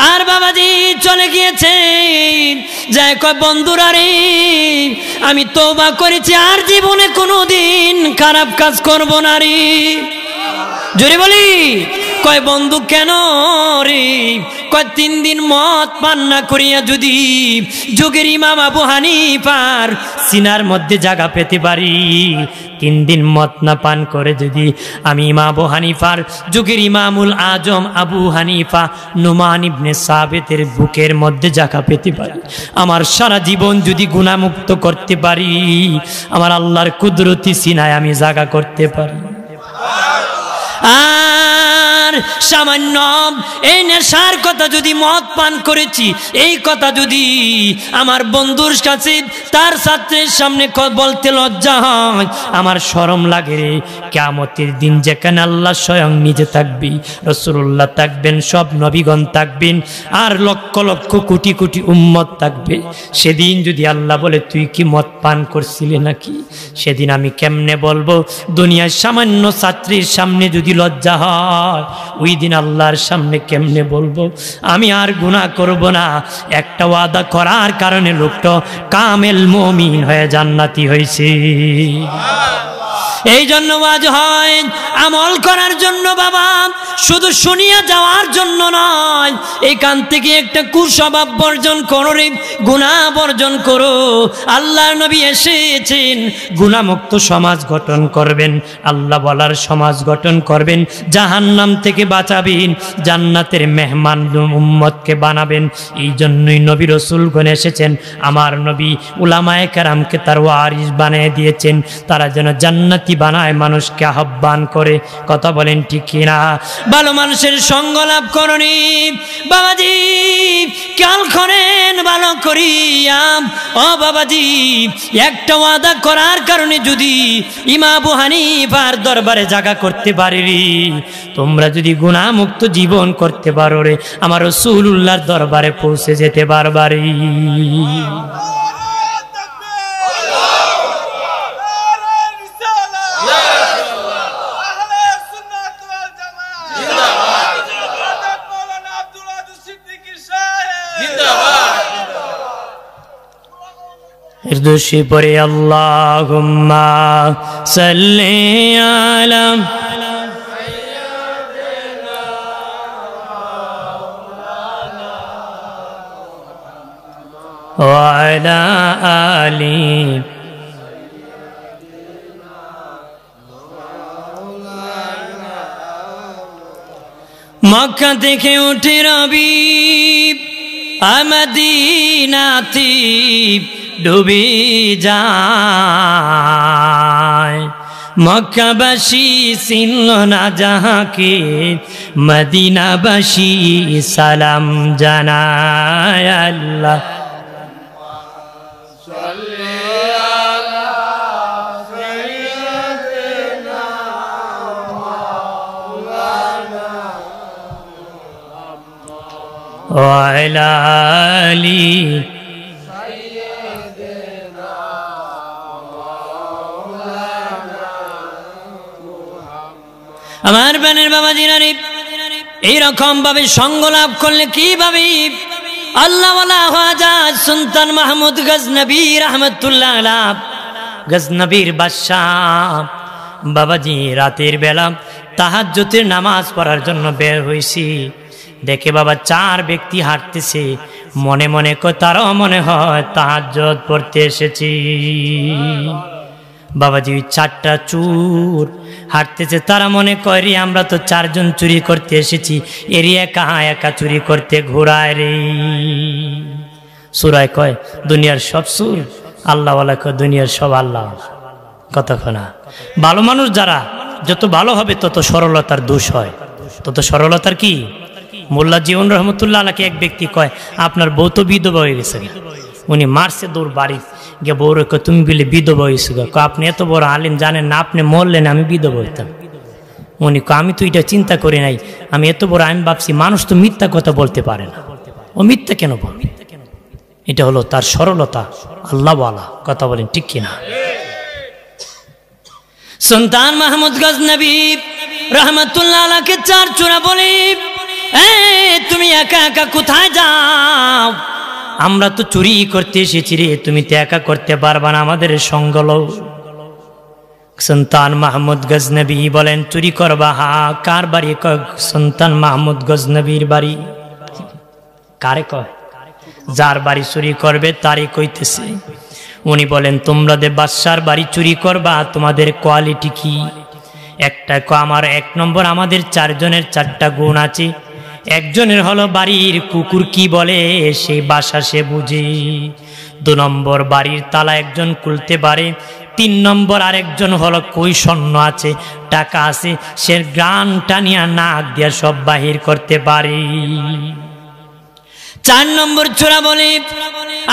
আর বাবাজি চলে গিয়েছে, যায় কয় বন্ধুরা রে আমি তওবা করেছি, আর জীবনে কোনোদিন খারাপ কাজ করব না রে। জোরে বলি, কয় বন্ধু কেন রে? কয় 3 দিন মদ পান না করিয়া যদি যুগের ইমাম আবু হানিফার সিনার মধ্যে জায়গা পেতে পারি, 3 দিন মদ না পান করে যদি আমি ইমাম আবু হানিফার, যুগের ইমামুল আজম আবু হানিফা নুমান ইবনে সাবিতের বুকের মধ্যে জায়গা পেতে পারি, আমার সারা জীবন যদি গুনাহমুক্ত করতে পারি, আমার আল্লাহর কুদরতি সিনায় আমি জায়গা করতে পারি। আর সামান্য এই নেশার কথা যদি মদ পান করেছি, এই কথা যদি আমার বন্ধুর কাছে তার ছাত্রের সামনে বলতে লজ্জা হয়, আমার শরম লাগে রে। কিয়ামতের দিন যেখানে আল্লাহ স্বয়ং নিজে থাকবি, রাসূলুল্লাহ থাকবেন, সব নবীগণ থাকবেন, আর লক্ষ লক্ষ কোটি কোটি উম্মত থাকবে, সেদিন যদি আল্লাহ বলে তুই কি মদ পান করছিলি নাকি, সেদিন আমি কেমনে বলবো? দুনিয়ার সামান্য ছাত্রীর সামনে যদি লজ্জা হয়, ওই দিন আল্লাহর সামনে কেমনে বলবো? আমি আর গুনাহ করব না। একটা ওয়াদা করার কারণে লোকটা কামেল মুমিন হয়ে জান্নাতি হয়েছে। এই জন্য ওয়াজ হয় আমল করার জন্য বাবা, শুধু শুনিয়া যাওয়ার জন্য নয়। এখান থেকে একটা কুস্বভাব বর্জন করো রে, গুনাহ বর্জন করো। আল্লাহর নবী এসেছেন গুনাহমুক্ত সমাজ গঠন করবেন, আল্লাহ বলার সমাজ গঠন করবেন, জাহান্নাম থেকে বাঁচাবেন, জান্নাতের মেহমান উম্মতকে বানাবেন। এই জন্যই নবী রাসূলগণ এসেছেন। আমার নবী উলামায়ে কেরামকে তার ওয়ারিস বানিয়ে দিয়েছেন, তারা যেন জান্নাতি সাথী বানায়, মানুষকে আহ্বান করে। কথা বলেন ঠিক কিনা? ভালো মানুষের সঙ্গ লাভ করনি বাবাজি, খেয়াল করেন ভালো করিয়া ও বাবাজি, একটা ওয়াদা করার কারণে যদি ইমাম আবু হানিফার দরবারে জায়গা করতে পারি, তোমরা যদি গুনাহমুক্ত জীবন করতে পারো রে, আমার রাসূলুল্লাহর দরবারে পৌঁছে যেতে পারবারি। ইরদুশি পরে আল্লাহুম্মা সাল্লি আলা ওয়া আলা আলি মক্কা থেকে উঠে রবি মদিনাতে ডুবে যায়, মক্কাবাসী চিনল না যাহাকে, মদিনাবাসী সালাম জানায়। আল্লাহ ওয়া আলা আলি আমার বানের বাবাজিরা রে, এইরকম ভাবে সঙ্গ লাভ করলে কিভাবে আল্লাহওয়ালা খাজা সুলতান মাহমুদ গজনবী রহমতুল্লাহ আলাইহ, গজনবীর বাদশাহ বাবাজি রাতের বেলা তাহাজ্জুদের নামাজ পড়ার জন্য বের হইছি। দেখে বাবা 4 ব্যক্তি হাঁটতেছে, মনে মনে তারাও মনে হয় তাহাজ্জুদ পড়তে এসেছি। বাবাজি 4টা চোর হাঁটতেছে, তারা মনে করে আমরা তো 4 জন চুরি করতে এসেছি, এরি একা একা চুরি করতে ঘোরায় রে। সূরায় কয় দুনিয়ার সব চোর আল্লাহওয়ালা, কয় দুনিয়ার সব আল্লাহ। কতক্ষণা ভালো মানুষ যারা যত ভালো হবে তত সরলতার দোষ হয়, তত সরলতার কি। মোল্লা জীবন রহমতুল্লাহ আলাইকে এক ব্যক্তি কয় আপনার বউ তো বিধবা হয়ে গেছে। উনি মারছে দৌড় বাড়ি গিয়ে বউরে কয় তুমি বলে বিধবা হয়েছো, আপনি এত বড় আলিম জানেন না, আপনি মরলেন আমি বিধবা হইতাম। উনি কয় আমি তো এটা চিন্তা করি নাই, আমি এত বড় আমি ভাবছি মানুষ তো মিথ্যা কথা বলতে পারে না, ও মিথ্যা কেন বলবে। এটা হলো তার সরলতা, আল্লাহওয়ালা। কথা বলেন ঠিক কিনা? সুলতান মাহমুদ গজনবী রহমতুল্লাহ আলাইকে 4 চোরা বলে তুমি একা একা কোথায় যাও, আমরা তো চুরি করতে এসেছি রে, তুমি তো একা করতে পারবা না, আমাদের সঙ্গ লও। সুলতান মাহমুদ গজনবী বলেন চুরি করবা? হা। কার বাড়ি? কয় সুলতান মাহমুদ গজনবীর বাড়ি। কারে কয়? যার বাড়ি চুরি করবে তারই কইতেছে। উনি বলেন তোমরা যে বাদশার বাড়ি চুরি করবা, তোমাদের কোয়ালিটি কি? একটা আমার 1 নম্বর, আমাদের 4 জনের 4টা গুণ আছে। একজনের হলো বাড়ির কুকুর কি বলে সেই ভাষা সে বুঝে। 2 নম্বর বাড়ির তালা একজন খুলতে পারে। 3 নম্বর আরেকজন হলো কই স্বর্ণ আছে, টাকা আছে, সে গান টানিয়া নাক দিয়া সব বাহির করতে পারে। 4 নম্বর চোরা বলে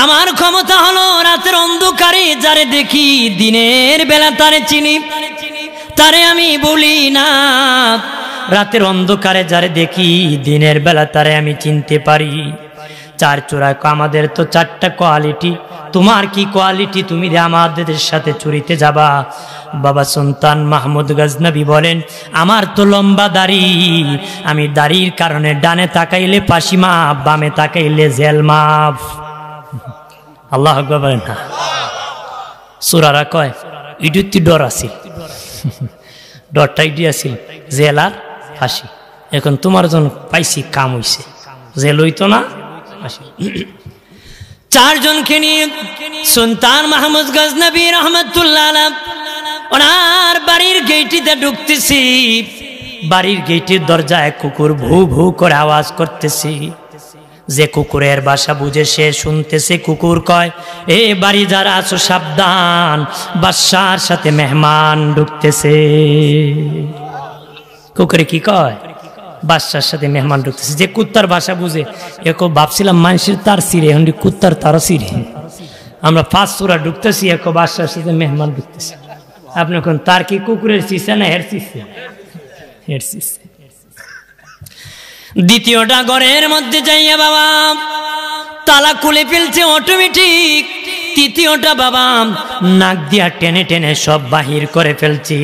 আমার ক্ষমতা হলো রাতের অন্ধকারে যারে দেখি দিনের বেলা তারে চিনি, তারে আমি বলি না। রাতের অন্ধকারে যারে দেখি দিনের বেলা তারে আমি চিনতে পারি। 4 চোরা আমাদের তো 4টা কোয়ালিটি, তোমার কি কোয়ালিটি? তুমি আমাদের সাথে চুরিতে যাবা? বাবা সুলতান মাহমুদ গজনবী বলেন আমার তো লম্বা দাড়ি, আমি দাড়ির কারণে ডানে তাকাইলে ফাঁসি মাপ, বামে তাকাইলে জেল মাপ। আল্লাহু আকবার বলেন না। সূরারা কয় ইডুতি ডর আছিল, ডরটাই দিয়েছিল জেল আর ফাঁসি। এখন তোমার জন্য পাইছি কাম হইছে, জেল হইতো না ফাঁসি। 4 জনকে নিয়ে সুলতান মাহমুদ গজনবী রহমতুল্লাহ আলাইহ ওনার বাড়ির গেটিতে ঢুকতেছি। বাড়ির গেটের দরজায় কুকুর ভু ভু করে আওয়াজ করতেছি। যে কুকুরের ভাষা বুঝে সে শুনতেছে, কুকুর কয়, এ বাড়ি যারা আছো সাবধান, বাদশার সাথে মেহমান ঢুকতেছে। কুকুরে কি কয়? বাদশার সাথে মেহমান ঢুকতেছে। যে কুত্তার ভাষা বুঝে, একো ভাবছিলাম মানুষের তার সিরে, এখন কুত্তার তারও সিরে। আমরা ফার্স্ট চূড়া ঢুকতেছি, একো বাদশার সাথে মেহমান ঢুকতেছে। আপনি এখন তার কি কুকুরের চিসে না হের চিসে? হের চিসে। দ্বিতীয়টা ঘরের মধ্যে যাইয়া বাবা তালা খুলে ফেলছে অটোমেটিক। তৃতীয়টা বাবা নাক দিয়া টেনে টেনে সব বাহির করে ফেলছি।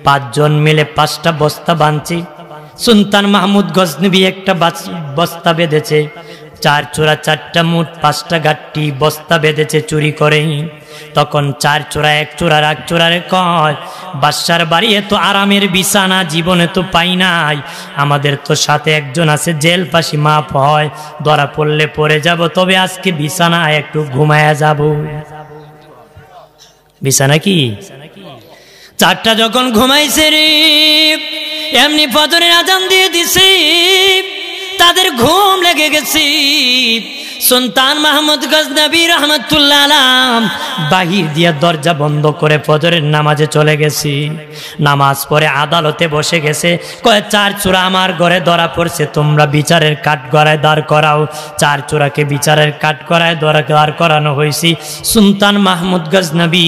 5 জন মিলে 5টা বস্তা বাঁধছি। সুলতান মাহমুদ গজনবী একটা বস্তা বেঁধেছে, 4 চোরা 4টা মুঠ 5টা গাট্টি বস্তা বেঁধেছে চুরি করে। তখন 4 চোরা 1 চোরার 1 চোরারে কয়, বাদশার বাড়ি এত আরামের বিছানা জীবনে তো পাই নাই, আমাদের তো সাথে একজন আছে জেল ফাঁসি মাফ হয়, ধরা পড়লে পড়ে যাব, তবে আজকে বিছানা একটু ঘুমায়া যাব। বিছানা কি? 4টা যখন ঘুমাইছে রে, এমনি ফজরের আজান দিয়ে দিছে, তাদের ঘুম লেগে গেছে। সুলতান মাহমুদ গজনবী রহমতুল্লাহ আলাইহি বাহির দিয়া দরজা বন্ধ করে ফজরের নামাজে চলে গেছি। নামাজ পড়ে আদালতে বসে গেছে, কয় 4 চোরা আমার ঘরে ধরা পড়ছে, তোমরা বিচারের কাঠগড়ায় দাঁড় করাও। 4 চোরাকে বিচারের কাঠগড়ায় দাঁড় করানো হয়েছে। সুলতান মাহমুদ গজনবী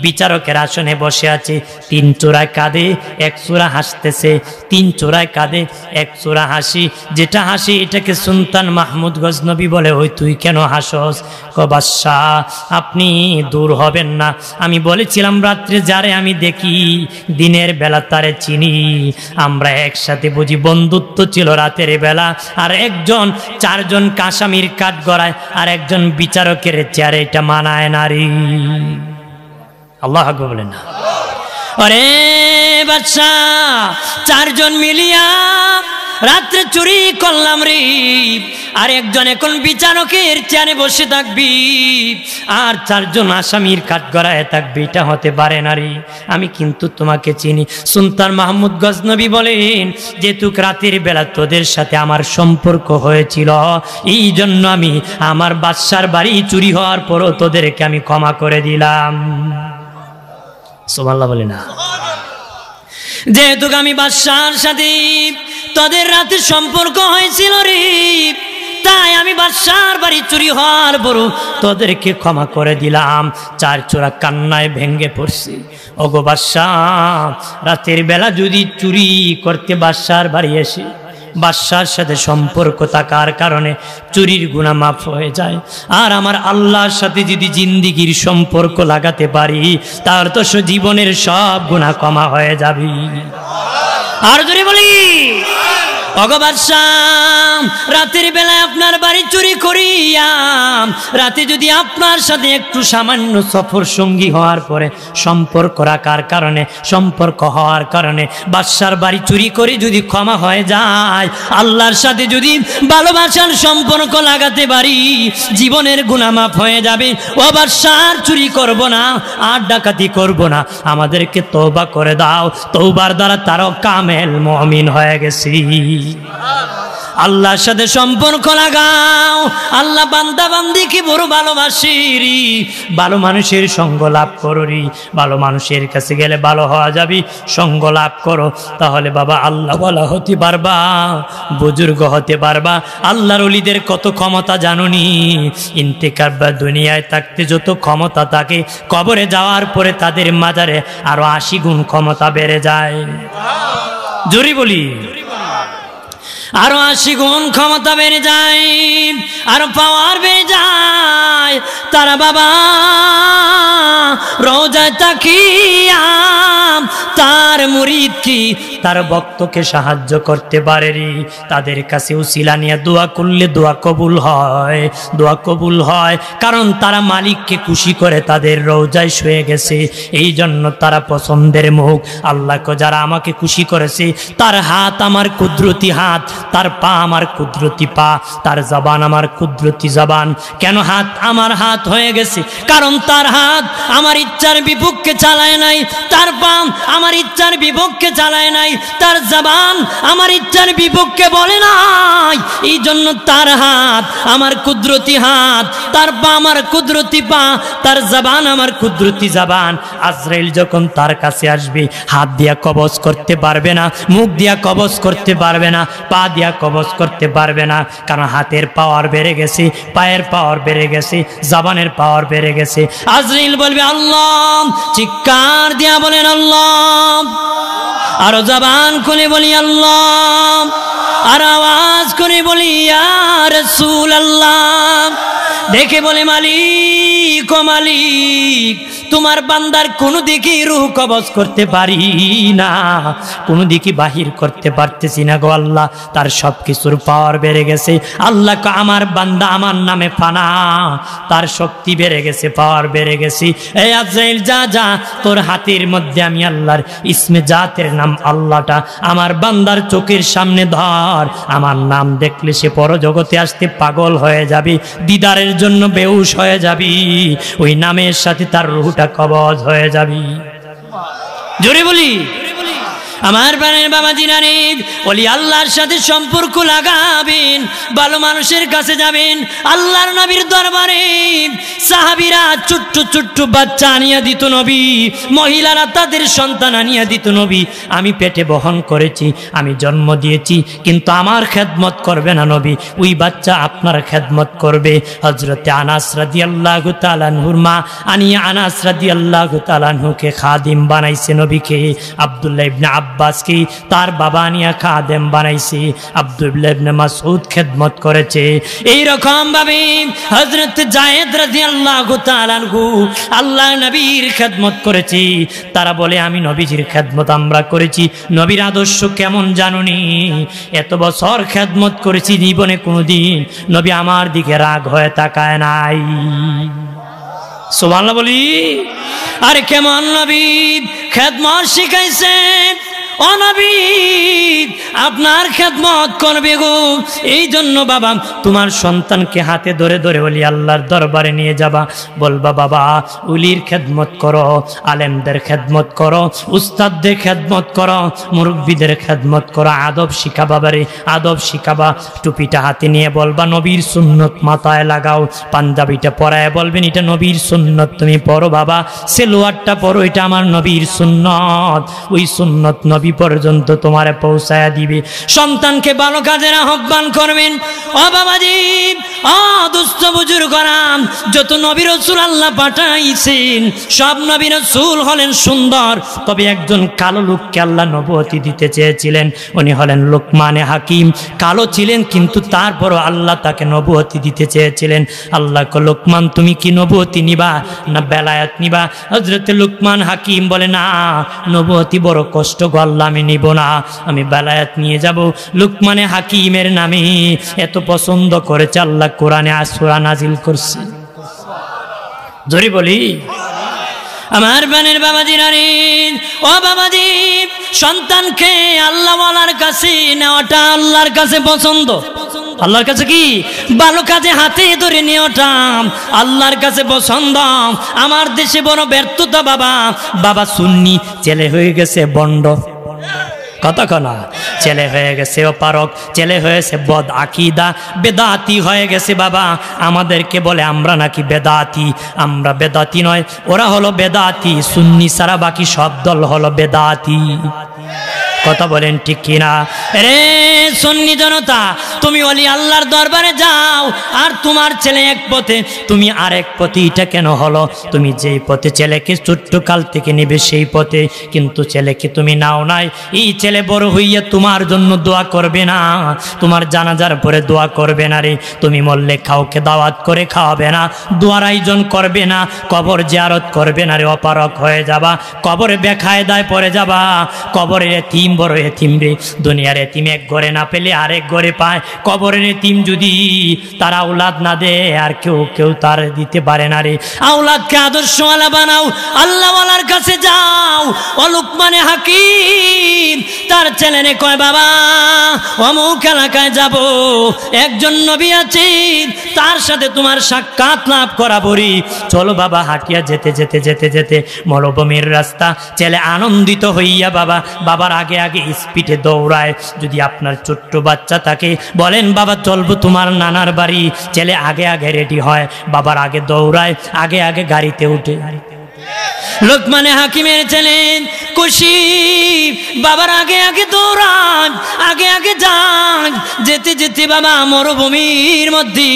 বিচারকের আসনে বসে আছে। 3 চোরায় কাঁদে, 1 চোরা হাসতেছে। 3 চোরায় কাঁদে, 1 চোরা হাসি। যেটা হাসি এটাকে সুলতান মাহমুদ গজনবী বলে, ওই তুই কেন হাসস? বাদশাহ আপনি দূর হবেন না, আমি বলেছিলাম রাত্রে যারে আমি দেখি দিনের বেলা তারে চিনি, আমরা একসাথে বুঝি বন্ধুত্ব ছিল রাতের বেলা। আর 4 জন কাসামির কাঠ গড়ায় আর 1 জন বিচারকের চেয়ারে, এটা মানায় নারী। আল্লাহু আকবার বলেন না। আরে বাদশাহ 4 জন মিলিয়া রাত্রে চুরি করলাম রে, আর 1 জন এখন বিচারকের চেয়ারে বসে থাকবি, আর 4 জন আসামির কাঠগড়ায় থাকবি, এটা হতে পারে না রে। আমি কিন্তু তোমাকে চিনি। সুলতান মাহমুদ গজনবী বলেন, যেহেতু রাতের বেলা তোদের সাথে আমার সম্পর্ক হয়েছিল, এই জন্য আমি আমার বাদশার বাড়ি চুরি হওয়ার পরও তোদেরকে আমি ক্ষমা করে দিলাম। সুবহানাল্লাহ বলে না। যেহেতু আমি বাদশার সাথে তোদের রাতে সম্পর্ক হয়েছিল রে, তাই আমি বাদশার বাড়ি চুরি হওয়ার পরও তোদেরকে ক্ষমা করে দিলাম। 4 চোরা কান্নায় ভেঙ্গে পড়ছি। ওগো বাদশাহ, রাতের বেলা যদি চুরি করতে বাদশার বাড়ি এসে বাদশার সাথে সম্পর্ক থাকার কারণে চুরির গুনাহ মাফ হয়ে যায়, আর আমার আল্লাহর সাথে যদি জিন্দিগির সম্পর্ক লাগাতে পারি, তার তো জীবনের সব গুনাহ ক্ষমা হয়ে যাবে। আর যদি বলি, ওগো বাদশাহ, রাতের বেলায় আপনার বাড়ি চুরি করিয়া রাতে যদি আপনার সাথে একটু সামান্য সফর সঙ্গী হওয়ার পরে সম্পর্ক রাখার কারণে, সম্পর্ক হওয়ার কারণে বাদশার বাড়ি চুরি করে যদি ক্ষমা হয়ে যায়, আল্লাহর সাথে যদি ভালোবাসার সম্পর্ক লাগাতে পারি, জীবনের গুনাহ মাফ হয়ে যাবে। ও বাদশাহ, চুরি করব না, আর ডাকাতি করব না, আমাদেরকে তওবা করে দাও। তওবার দ্বারা তারও কামেল মুমিন হয়ে গেছি। আল্লাহর সাথে সম্পর্ক লাগাও। আল্লাহ বান্দা বান্দিকে বড় ভালোবাসি। ভালো মানুষের সঙ্গ লাভ করো রি, ভালো মানুষের কাছে গেলে ভালো হওয়া যাবে। সঙ্গ লাভ করো, তাহলে বাবা আল্লাহ ওয়ালা হতে পারবা, বুজুর্গ হতে পারবা। আল্লাহর ওলিদের কত ক্ষমতা জানুনি? ইন্তেকাল বা দুনিয়ায় থাকতে যত ক্ষমতা থাকে, কবরে যাওয়ার পরে তাদের মাজারে আরো 80 গুণ ক্ষমতা বেড়ে যায়। জোরে বলি, আরো 80 গুণ ক্ষমতা বেড়ে যায়, আরো পাওয়ার বেড়ে যায়। তারা বাবা রোজায় তাকিয়া তার মুরিদ কি তার ভক্তকে সাহায্য করতে পারে রে, তাদের কাছে উসিলা নিয়ে দোয়া করলে দোয়া কবুল হয়। দোয়া কবুল হয় কারণ তারা মালিককে খুশি করে তাদের রোজায় শুয়ে গেছে। এই জন্য তারা পছন্দের মুখ। আল্লাহকে যারা আমাকে খুশি করেছে, তার হাত আমার কুদরতি হাত, তার পা আমার কুদরতি পা, তার জবান আমার কুদরতি জবান। কেন হাত আমার হাত হয়ে গেছে? কারণ তার হাত আমার ইচ্ছার বিপক্ষে চালায় নাই, তার পা আমার ইচ্ছার বিপক্ষে চালায় নাই, তার জবান আমার ইচ্ছার বিপক্ষে বলে নাই। এই জন্য তার হাত আমার কুদরতি হাত, তার পা আমার কুদরতি পা, তার জবান আমার কুদরতি জবান। আজরাইল যখন তার কাছে আসবে, হাত দিয়া কবজ করতে পারবে না, মুখ দিয়া কবজ করতে পারবে না, পা দিয়া কবজ করতে পারবে না, কারণ হাতের পাওয়ার বেড়ে গেছে, পায়ের পাওয়ার বেড়ে গেছে, জবানের পাওয়ার বেড়ে গেছে। আজরাইল বলবে আল্লাহ, চিৎকার দিয়া বলেন আল্লাহ, আরো জবান খুলে বলি আল্লাহ, আর আওয়াজ করে বলি ইয়া রাসূলুল্লাহ। দেখে বলে মালিক ও মালিক, তোমার বান্দার কোনো দিকে রূহ কবজ করতে পারি না, কোনো দিকে বাহির করতে পারতেছি না গো আল্লাহ। তার সব কিছুর পাওয়ার বেড়ে গেছে। আল্লাহ আমার বান্দা আমার নামে ফানা, তার শক্তি বেড়ে গেছে, পাওয়ার বেড়ে গেছে। এই আজরাইল যা যা, তোর হাতের মধ্যে আমি আল্লাহর ইসমে জাতের নাম আল্লাহটা আমার বান্দার চোখের সামনে ধর। আমার নাম দেখলে সে পরজগতে আসতে পাগল হয়ে যাবে, দিদারের জন্য বেহুশ হয়ে যাবি, ওই নামের সাথে তার রূহটা কবজ হয়ে যাবি। জোরে বলি আমার প্রাণের বাবা জিনারে, বলি আল্লাহর সাথে সম্পর্ক লাগাবেন, ভালো মানুষের কাছে যাবেন। আল্লাহর নবীর দরবারে সাহাবীরা ছোট্ট ছোট্ট বাচ্চা আনিয়া দিত নবী, মহিলারা তাদের সন্তান আনিয়া দিত নবী। আমি পেটে বহন করেছি, আমি জন্ম দিয়েছি, কিন্তু আমার খেদমত করবে না নবী, ওই বাচ্চা আপনার খেদমত করবে। হযরতে আনাস রাদিয়াল্লাহু তাআলা আনহুর মা আনিয়া আনাস রাদিয়াল্লাহু তাআলা আনহুকে খাদিম বানাইছে নবীকে। আব্দুল্লাহ ইবনে আব্বাস কি তার বাবা নিয়া খাদেম বানাইছে, আব্দুল্লাহ ইবনে মাসউদ খেদমত করেছে। এই রকম ভাবে হযরত যায়েদ রাদিয়াল্লাহু তাআলা আনহু আল্লাহ নবীর খেদমত করেছে। তারা বলে আমি নবীজির খেদমত আমরা করেছি। নবীর আদর্শ কেমন জানুনি, এত বছর খেদমত করেছি, জীবনে কোনোদিন নবী আমার দিকে রাগ হয়ে তাকায় নাই। সুবহানাল্লাহ বলি। আরে কেমন নবী খেদমত শিখাইছেন, ও নবী আপনার খেদমত করবে গো। এই জন্য বাবা তোমার সন্তানকে হাতে ধরে ধরে ওলি আল্লাহর দরবারে নিয়ে যাবা, বলবা বাবা উলির খেদমত করো, আলেমদের খেদমত করো, উস্তাদদের খেদমত করো, মুরব্বীদের খেদমত করো, আদব শিখা বাবারে, আদব শিখাবা। টুপিটা হাতে নিয়ে বলবা নবীর সুন্নত মাথায় লাগাও, পাঞ্জাবিটা পরায় বলবেন এটা নবীর সুন্নত তুমি পরো বাবা, সেলোয়ারটা পরো এটা আমার নবীর সুন্নত, ওই সুন্নত নবী পর্যন্ত তোমারে পৌঁছায়া দিবে। সন্তানকে ভালো কাজের আহ্বান করবেন। ও বাবাজি, ও দুস্থ বুজুর্গরাম, যত নবী রাসূল আল্লাহ পাঠাইছেন সব নবী রাসূল হলেন সুন্দর, তবে একজন কালো লোককে আল্লাহ নবুয়তি দিতে চেয়েছিলেন, উনি হলেন লোকমানে হাকিম। কালো ছিলেন কিন্তু তারপরও আল্লাহ তাকে নবুয়তি দিতে চেয়েছিলেন। আল্লাহ কে লোকমান তুমি কি নবুয়তি নিবা না বেলায়াত নিবা? হযরতে লোকমান হাকিম বলে না, নবুয়তি বড় কষ্ট গো আল্লাহ, আমি নিব না, আমি বেলায়াত নিয়ে যাব। লোকমানে হাকিমের নামে এত পছন্দ করেছে আল্লাহ কোরআনে সূরা নাজিল করছে। জোরে বলি আমার বানের বাবাজি নারী, ও বাবাজি সন্তানকে আল্লাহওয়ালার কাছে নেওয়াটা আল্লাহর কাছে পছন্দ। আল্লাহর কাছে কি ভালো কাজে হাতে ধরে নেওয়াটা আল্লাহর কাছে পছন্দ। আমার দেশে বড় ব্যর্থতা বাবা, বাবা সুন্নি ছেলে হয়ে গেছে বন্ড, কথা কনা, ছেলে হয়ে গেছে অপারক, ছেলে হয়েছে বদ আকিদা, বেদাতি হয়ে গেছে বাবা। আমাদেরকে বলে আমরা নাকি বেদাতি, আমরা বেদাতি নয়, ওরা হলো বেদাতি। সুন্নি ছাড়া বাকি সব দল হলো বেদাতি। কথা বলেন ঠিক কিনা? রে সুন্নি জনতা, তুমি ওলি আল্লাহর দরবারে যাও আর তোমার ছেলে এক পথে, তুমি আরেক পথে। এটা কেন হলো? তুমি যেই পথে ছেলেকে ছোট্ট কাল থেকে নেবে সেই পথে, কিন্তু ছেলেকে তুমি নাও নাই। এই ছেলে বড় হইয়া তোমার জন্য দোয়া করবে না, তোমার জানাজার পরে দোয়া করবে না রে। তুমি মরলে কাউকে দাওয়াত করে খাওয়াবে না, দোয়ার আয়োজন করবে না, কবর জিয়ারত করবে না রে। অপারক হয়ে যাবা, কবরে বেকায়দায় পড়ে যাবা, কবরে এতিম বড় এতিম রে, দুনিয়ার এতিম এক ঘরে না পেলে আরেক ঘরে পায়, কবরের এতিম যদি তার আওলাদ না দেয় আর কেউ তার দিতে পারে না রে। আওলাদকে আদর্শওয়ালা বানাও, আল্লাহওয়ালার কাছে যাও। ও লুকমানে হাকিম তার ছেলেরে কয়, বাবা অমুক এলাকায় যাব, একজন নবী আছে, তার সাথে তোমার সাক্ষাৎ লাভ করাবো রে। চলো বাবা। হাঁটিয়া যেতে যেতে যেতে যেতে মরুভূমির রাস্তা, ছেলে আনন্দিত হইয়া বাবার আগে আগে স্পিডে দৌড়ায়। যদি আপনার ছোট্ট বাচ্চা থাকে, বলেন বাবা চলবো তোমার নানার বাড়ি, ছেলে আগে আগে রেডি হয়, বাবার আগে দৌড়ায়, আগে আগে গাড়িতে উঠে। লোকমানে হাকিমের ছেলে খুশি, বাবার আগে আগে দৌড়ান, আগে আগে যান। যেতে যেতে বাবা মরুভূমির মধ্যে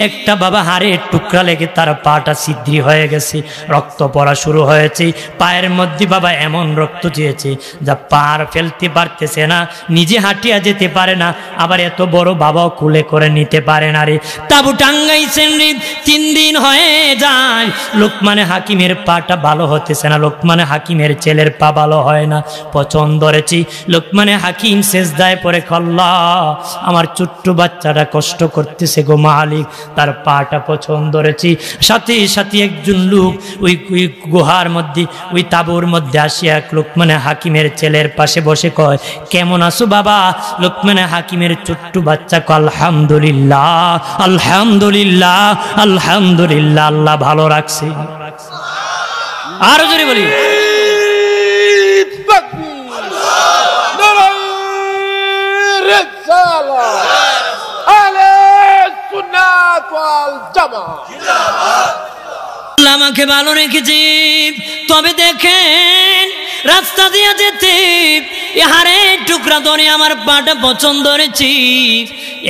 একটা বাবা হাড়ের টুকরা লেগে তার পাটা ছিদ্রি হয়ে গেছে, রক্ত পড়া শুরু হয়েছে। পায়ের মধ্যে বাবা এমন রক্ত চেয়েছে যা পার ফেলতে পারতেছে না, নিজে হাঁটিয়া যেতে পারে না, আবার এত বড় বাবাও কুলে করে নিতে পারে না রে। তাবু টাঙ্গাইছেন রে, 3 দিন হয়ে যায়, লোকমানে হাকিমের পাটা ভালো হতেছে না, লোকমানে হাকিমের ছেলের পা ভালো হয় না। পছন্দ ধরেছি, লোকমানে হাকিম সেজদায় পড়ে, আল্লাহ আমার ছোট্ট বাচ্চাটা কষ্ট করতেছে গো মালিক, তার পাটা পছন্দ ধরেছি। সাথে সাথে একজন লোক ওই গুহার মধ্যে, ওই তাবুর মধ্যে আসিয়া লোকমানে হাকিমের ছেলের পাশে বসে কয়, কেমন আছো বাবা? লোকমানে হাকিমের ছোট্ট বাচ্চা কয়, আলহামদুলিল্লাহ আলহামদুলিল্লাহ আলহামদুলিল্লাহ, আল্লাহ ভালো রাখছে। আরো জোরে বলি, আমাকে ভালো রেখেছি। তবে দেখেন রাস্তা দিয়ে যেতে হাড়ের টুকরা ধরে আমার পাটা পছন্দ ধরেছি।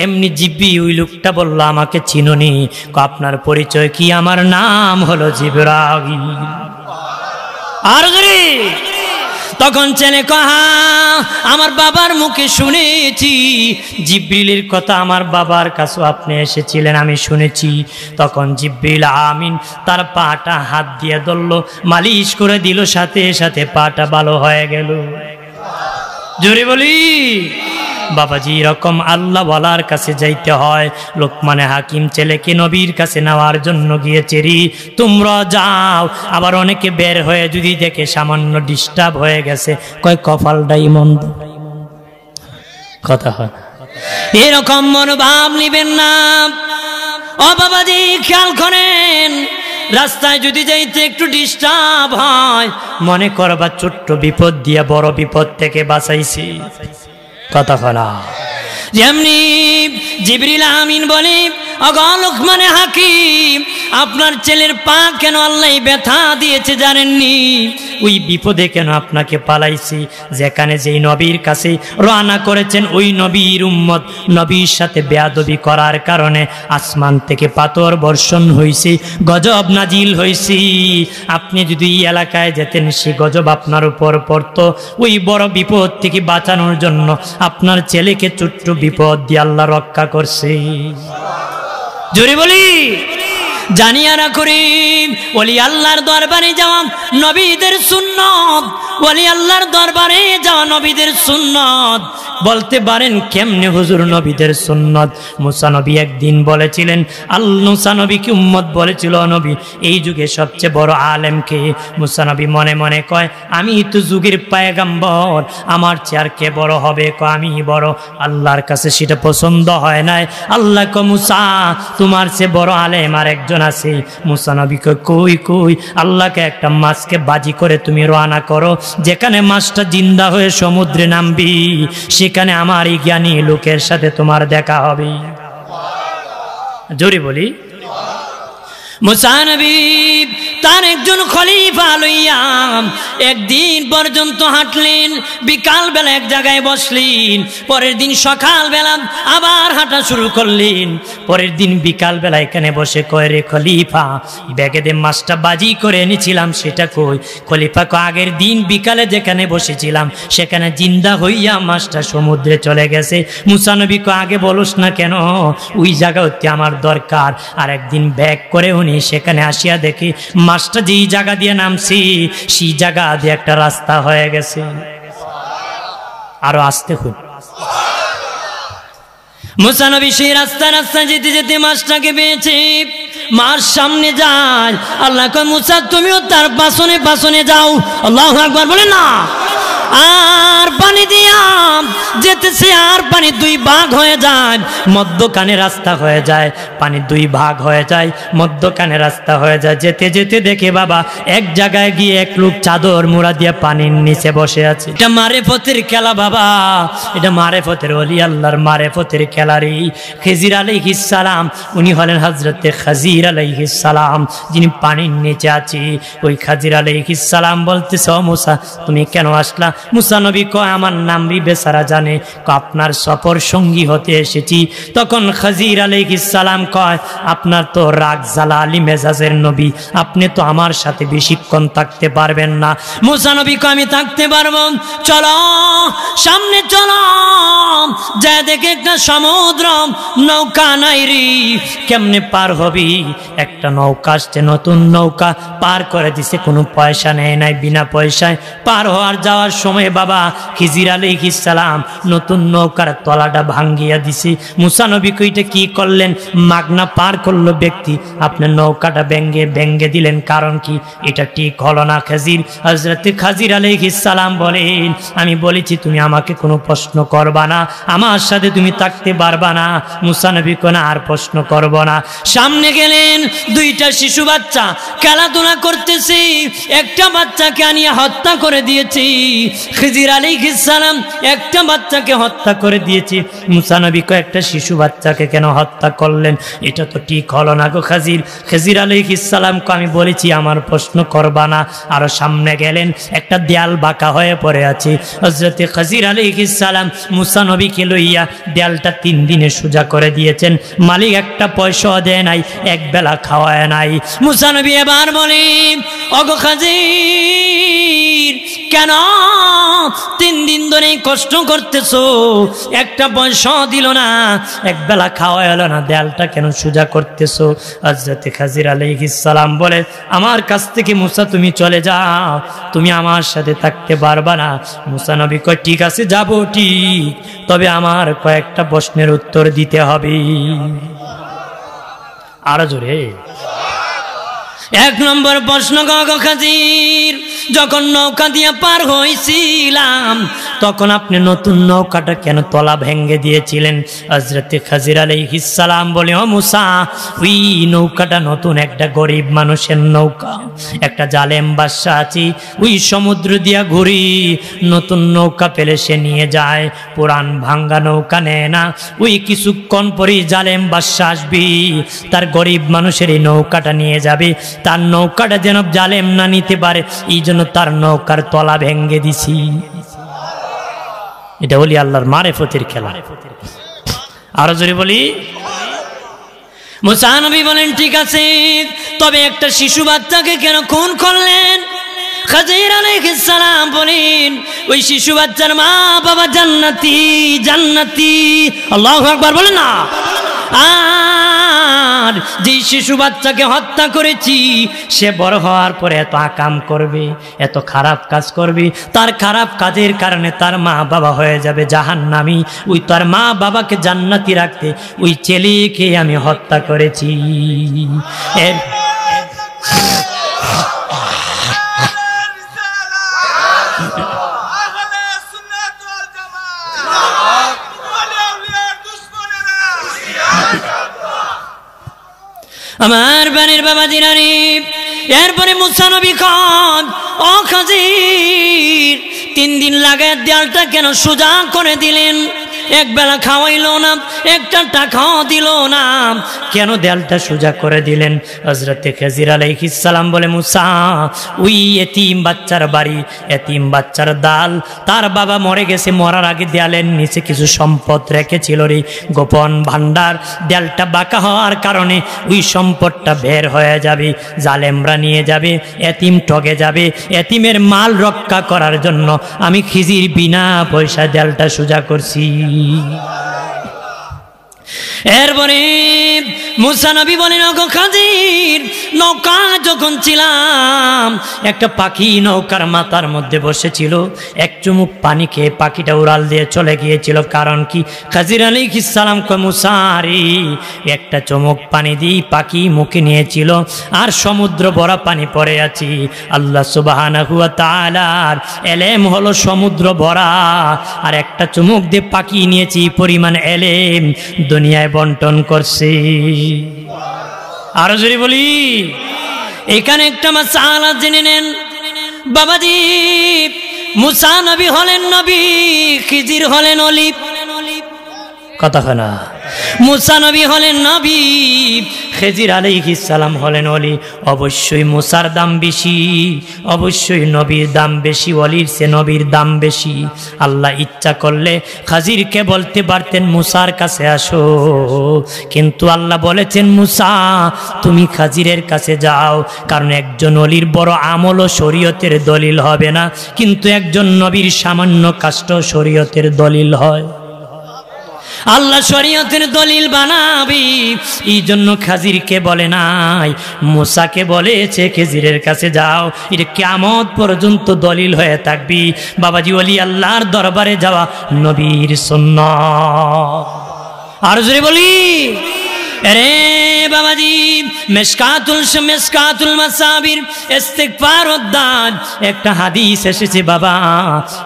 এমনি জিব্বি ওই লোকটা বলল, আমাকে চিনোনি? আপনার পরিচয় কি? আমার নাম হলো জিবরাইল। আর জোরে। তখন ছেলে কহা, আমার বাবার মুখে শুনেছি জিবরিলের কথা, আমার বাবার কাছে আপনি এসেছিলেন, আমি শুনেছি। তখন জিবরিল আমিন তার পাটা হাত দিয়ে ধরল, মালিশ করে দিল, সাথে সাথে পাটা ভালো হয়ে গেল। জোরে বলি বাবাজি, এরকম আল্লাহ ওয়ালার কাছে যাইতে হয়। লোকমানে হাকিম ছেলেকে নবীর কাছে নেওয়ার জন্য গিয়েছে রে, তোমরা যাও। আবার অনেকে বের হয়ে যদি দেখে সামান্য ডিস্টার্ব হয়ে গেছে, কয় কপালটাই মন্দ। কথা হয়, এরকম মনোভাব নিবেন না। ও বাবাজি খেয়াল করেন, রাস্তায় যদি যাইতে একটু ডিস্টার্ব হয়, মনে করবা ছোট্ট বিপদ দিয়া বড় বিপদ থেকে বাঁচাইছি। কথা না, যেমনি জিবরিল আমিন বলে, ওগো লোকমানে হাকিম আপনার ছেলের পা কেন আল্লাহ ব্যথা দিয়েছে জানেননি? ওই বিপদে কেন আপনাকে পালাইছি? যেখানে যেই নবীর কাছে রওনা করেছেন ওই নবীর উম্মত নবীর সাথে বেয়াদবি করার কারণে আসমান থেকে পাথর বর্ষণ হয়েছে, গজব নাজিল হয়েছে। আপনি যদি এই এলাকায় যেতেন, সে গজব আপনার উপর পড়তো। ওই বড় বিপদ থেকে বাঁচানোর জন্য আপনার ছেলেকে ছোট্ট বিপদ দিয়ে আল্লাহ রক্ষা করছে। জোরে বলি, জানিয়া না করি ওলি আল্লাহর দরবারে যাওয়া নবীদের সুন্নত, ওলি আল্লাহর দরবারে যাওয়া নবীদের সুন্নত। বলতে পারেন কেমনে হুজুর নবীদের সুন্নত? মুসা নবী একদিন বলেছিলেন, মুসা নবীকে উম্মত বলেছিল, নবী এই যুগে সবচেয়ে বড় আলেম কে? মুসা নবী মনে মনে কয়, আমি তো যুগের পয়গম্বর, আমার চেয়ার কে বড় হবে? আমি বড়। আল্লাহর কাছে সেটা পছন্দ হয় নাই। আল্লাহ কয়, মুসা তোমার চেয়ে বড় আলেম আর একজন আছে। মুসা নবী কই কই? আল্লাহকে একটা মাছকে বাজি করে তুমি রওনা করো, যেখানে মাছটা জিন্দা হয়ে সমুদ্রে নামবি, সেখানে আমার এই জ্ঞানী লোকের সাথে তোমার দেখা হবে। জোরে বলি, মুসা নবী তার একজন খলিফা লইয়া একদিন পর্যন্ত হাঁটলেন, বিকাল বেলা এক জায়গায় বসলেন, পরের দিন সকাল বেলা আবার হাঁটা শুরু করলেন, পরের দিন বিকাল বেলা এখানে বসে কয়, রে খলিফা ব্যাগেতে মাছটা বাজি করে এনেছিলাম সেটা কই? খলিফা কয়, আগের দিন বিকালে যেখানে বসেছিলাম সেখানে জিন্দা হইয়া মাছটা সমুদ্রে চলে গেছে। মুসা নবী কয়, আগে বলোস না কেন? ওই জায়গা হতে আমার দরকার। আর একদিন ব্যাগ করে উনি সেখানে আসিয়া দেখি মাছটা যেই জায়গা দিয়ে নামছি সেই জায়গা দিয়ে একটা রাস্তা হয়ে গেছে। আরো আস্তে খুন। মুসা নবী সেই রাস্তা যেতে যেতে মাছটাকে পেয়েছে, মার সামনে যায়। আল্লাহ কয় মুসা তুমিও তার পাছনে যাও। আল্লাহু আকবার বলে না। আর পানি দিয়া যেতেছে, আর পানি দুই ভাগ হয়ে যায়, মধ্যখানে রাস্তা হয়ে যায়। পানি দুই ভাগ হয়ে যায়, মধ্যখানে রাস্তা হয়ে যায়। যেতে যেতে দেখে বাবা এক জায়গায় গিয়ে এক লোক চাদর মুড়া দিয়ে পানির নিচে বসে আছে। এটা মারেফতের খেলা বাবা, এটা মারেফতের ওলি আল্লাহর মারেফতের খেলারি। খিজির আলাইহিস সালাম উনি হলেন হযরতে খাজির আলাইহিস সালাম, যিনি পানির নিচে আছে। ওই খাজির আলাইহিস সালাম বলতেছে ও মুসা তুমি কেন আসলা? মুসা নবী কয় আমার নাম বেচারা জানে, আপনার সফর সঙ্গী হতে এসেছি। তখন খাজির আলাইহিস সালাম কয় আপনার তো রাগ জালালি মেজাজের নবী, আপনি তো আমার সাথে বেশিক্ষণ থাকতে পারবেন না। মুসা নবী কয় আমি থাকতে পারবো, চলো সামনে চলো। যা দেখে একটা সমুদ্র, নৌকা নাই রে, কেমনে পার হবি? একটা নৌকা আসছে, নতুন নৌকা, পার করে দিছে, কোনো পয়সা নেয় নাই, বিনা পয়সায় পার হওয়ার যাওয়ার সময় বাবা খিজির আলাইহিস সালাম নতুন নৌকার তলাটা ভাঙ্গিয়া দিছে। মুসা নবী কইটা কি করলেন? মাগনা পার করলো ব্যক্তি, আপনার নৌকাটা ভেঙ্গে দিলেন, কারণ কি? এটা ঠিক হলো না। হযরতে খাজির আলাইহিস সালাম বলেন আমি বলেছি তুমি আমাকে কোনো প্রশ্ন করবা না, আমার সাথে তুমি থাকতে পারবা না। মুসা নবী কোনা আর প্রশ্ন করব না। সামনে গেলেন, দুইটা শিশু বাচ্চা খেলাধুলা করতেছে, একটা বাচ্চাকে আনিয়া হত্যা করে দিয়েছি। খিজির আলাইহিস সালাম একটা বাচ্চাকে হত্যা করে দিয়েছি। মুসা নবী একটা শিশু বাচ্চাকে কেন হত্যা করলেন? এটা তো ঠিক হলো না গো খাজির। খিজির আলাইহিস সালাম আমি বলেছি আমার প্রশ্ন করবা না। আরো সামনে গেলেন, একটা দেয়াল বাঁকা হয়ে পড়ে আছে। হযরতে খিজির আলাইহিস সালাম মুসা নবীকে লইয়া দেয়ালটা 3 দিনে সোজা করে দিয়েছেন। মালিক একটা পয়সাও দেয় নাই, এক বেলা খাওয়ায় নাই। মুসা নবী এবার বলেন ওগো খাজির কেন 3 দিন ধরে কষ্ট করতেছো, একটা পয়সা দিল না, এক বেলা খাওয়া হলো না, দেয়ালটা কেন সোজা করতেছো? হযরতে খাজির আলাইহিস সালাম বলে আমার কাছ থেকে মুসা তুমি চলে যাও, তুমি আমার সাথে থাকতে পারবা না। মুসা নবী কয় ঠিক আছে যাব ঠিক, তবে আমার কয়েকটা প্রশ্নের উত্তর দিতে হবে। আরো জোরে। 1 নম্বর প্রশ্ন গো খাজির, যখন নৌকা দিয়ে পার হইছিলাম তখন আপনি নতুন নৌকাটা কেন তলা ভেঙ্গে দিয়েছিলেন? হযরতে খাজির আলাইহিস সালাম বলে ও মুসা ওই নৌকাটা নতুন একটা গরিব মানুষের নৌকা, একটা জালেম বাদশা আছে, ওই সমুদ্র দিয়া ঘুরি, নতুন নৌকা পেলে সে নিয়ে যায়, পুরান ভাঙ্গা নৌকা নেয় না। ওই কিছুক্ষণ পরেই জালেম বাদশা আসবি, তার গরিব মানুষের এই নৌকাটা নিয়ে যাবে, তার নৌকাটা যেন জালেম না নিতে পারে, এই জন্য তার নৌকার তলা ভেঙ্গে দিছি। এটা বলি আল্লাহর মারেফতের খেলা। আরো জোরে বলি। মুসা নবী বলেন ঠিক আছে, তবে একটা শিশু বাচ্চাকে কেন খুন করলেন? খাজির আলাইহিস সালাম বলেন ওই শিশু বাচ্চার মা বাবা জান্নাতি, জান্নাতি। আল্লাহু আকবার বলেন না। আর যে শিশু বাচ্চাকে হত্যা করেছি সে বড় হওয়ার পরে এত আকাম করবে, এত খারাপ কাজ করবে, তার খারাপ কাজের কারণে তার মা বাবা হয়ে যাবে জাহান্নামী। ওই তার মা বাবাকে জান্নাতি রাখতে ওই ছেলেকে আমি হত্যা করেছি। আমার বানের বাবা জিরানি। এরপরে মুসা নবী খান ও খাজির 3 দিন লাগায় দেয়ালটা কেন সোজা করে দিলেন? এক বেলা খাওয়াইলো না, একটা টাকাও দিল না, কেন দেয়ালটা সোজা করে দিলেন? হযরতে খাজির আলাইহিস সালাম বলে মুসা ওই এতিম বাচ্চার বাড়ি, এতিম বাচ্চার দাল, তার বাবা মরে গেছে, মরার আগে দেয়ালের নিচে কিছু সম্পদ রেখেছিল রে, গোপন ভান্ডার। দেয়ালটা বাঁকা হওয়ার কারণে ওই সম্পদটা বের হয়ে যাবে, জালেমরা নিয়ে যাবে, এতিম ঠগে যাবে। এতিমের মাল রক্ষা করার জন্য আমি খিজির বিনা পয়সা দেয়ালটা সোজা করছি। এরপরে মুসা নবী বলেন, ওগো খাজির, নৌকা যখন ছিলাম একটা পাখি নৌকার মাথার মধ্যে বসেছিল, এক চুমুক পানি খেয়ে পাখিটা উড়াল দিয়ে চলে গিয়েছিল। কারণ কি? খাজির আলাইহিস সালাম কয়, মুসা রে, একটা চুমুক পানি দিয়ে পাখি মুখে নিয়েছিল আর সমুদ্র ভরা পানি পড়ে আছি। আল্লাহ সুবহানাহু ওয়া তাআলার এলেম হলো সমুদ্র ভরা, আর একটা চুমুক দিয়ে পাখি নিয়েছি, পরিমাণ এলেম দুনিয়ায় বন্টন করছে। আরো জোরে বলি। এখানে একটা মাসআলা জেনে নেন বাবাজি, মুসা নবী হলেন নবী, খিজির হলেন অলি। কথা হয় না? মুসা নবী হলেন নবী, খিজির আলাইহিস সালাম হলেন অলি। অবশ্যই মুসার দাম বেশি, অবশ্যই নবীর দাম বেশি, অলির চেয়ে নবীর দাম বেশি। আল্লাহ ইচ্ছা করলে খাজিরকে বলতে পারতেন মুসার কাছে আসো, কিন্তু আল্লাহ বলেছেন মুসা তুমি খাজিরের কাছে যাও, কারণ একজন অলির বড় আমল ও শরীয়তের দলিল হবে না, কিন্তু একজন নবীর সামান্য কাষ্ট শরীয়তের দলিল হয়। আল্লাহ শরীয়তের দলিল বানাবি, এই জন্য খাজিরকে বলে নাই, মুসাকে বলেছে খেজিরের কাছে যাও, এটা কিয়ামত পর্যন্ত দলিল হয়ে থাকবি। বাবাজি, ওলি আল্লাহর দরবারে যাওয়া নবীর সুন্নাত। আর জোরে বলি। আরে বাবাজি, মিশকাতুল মাসাবির ইস্তিগফার উদ্দান একটা হাদিস এসেছে বাবা,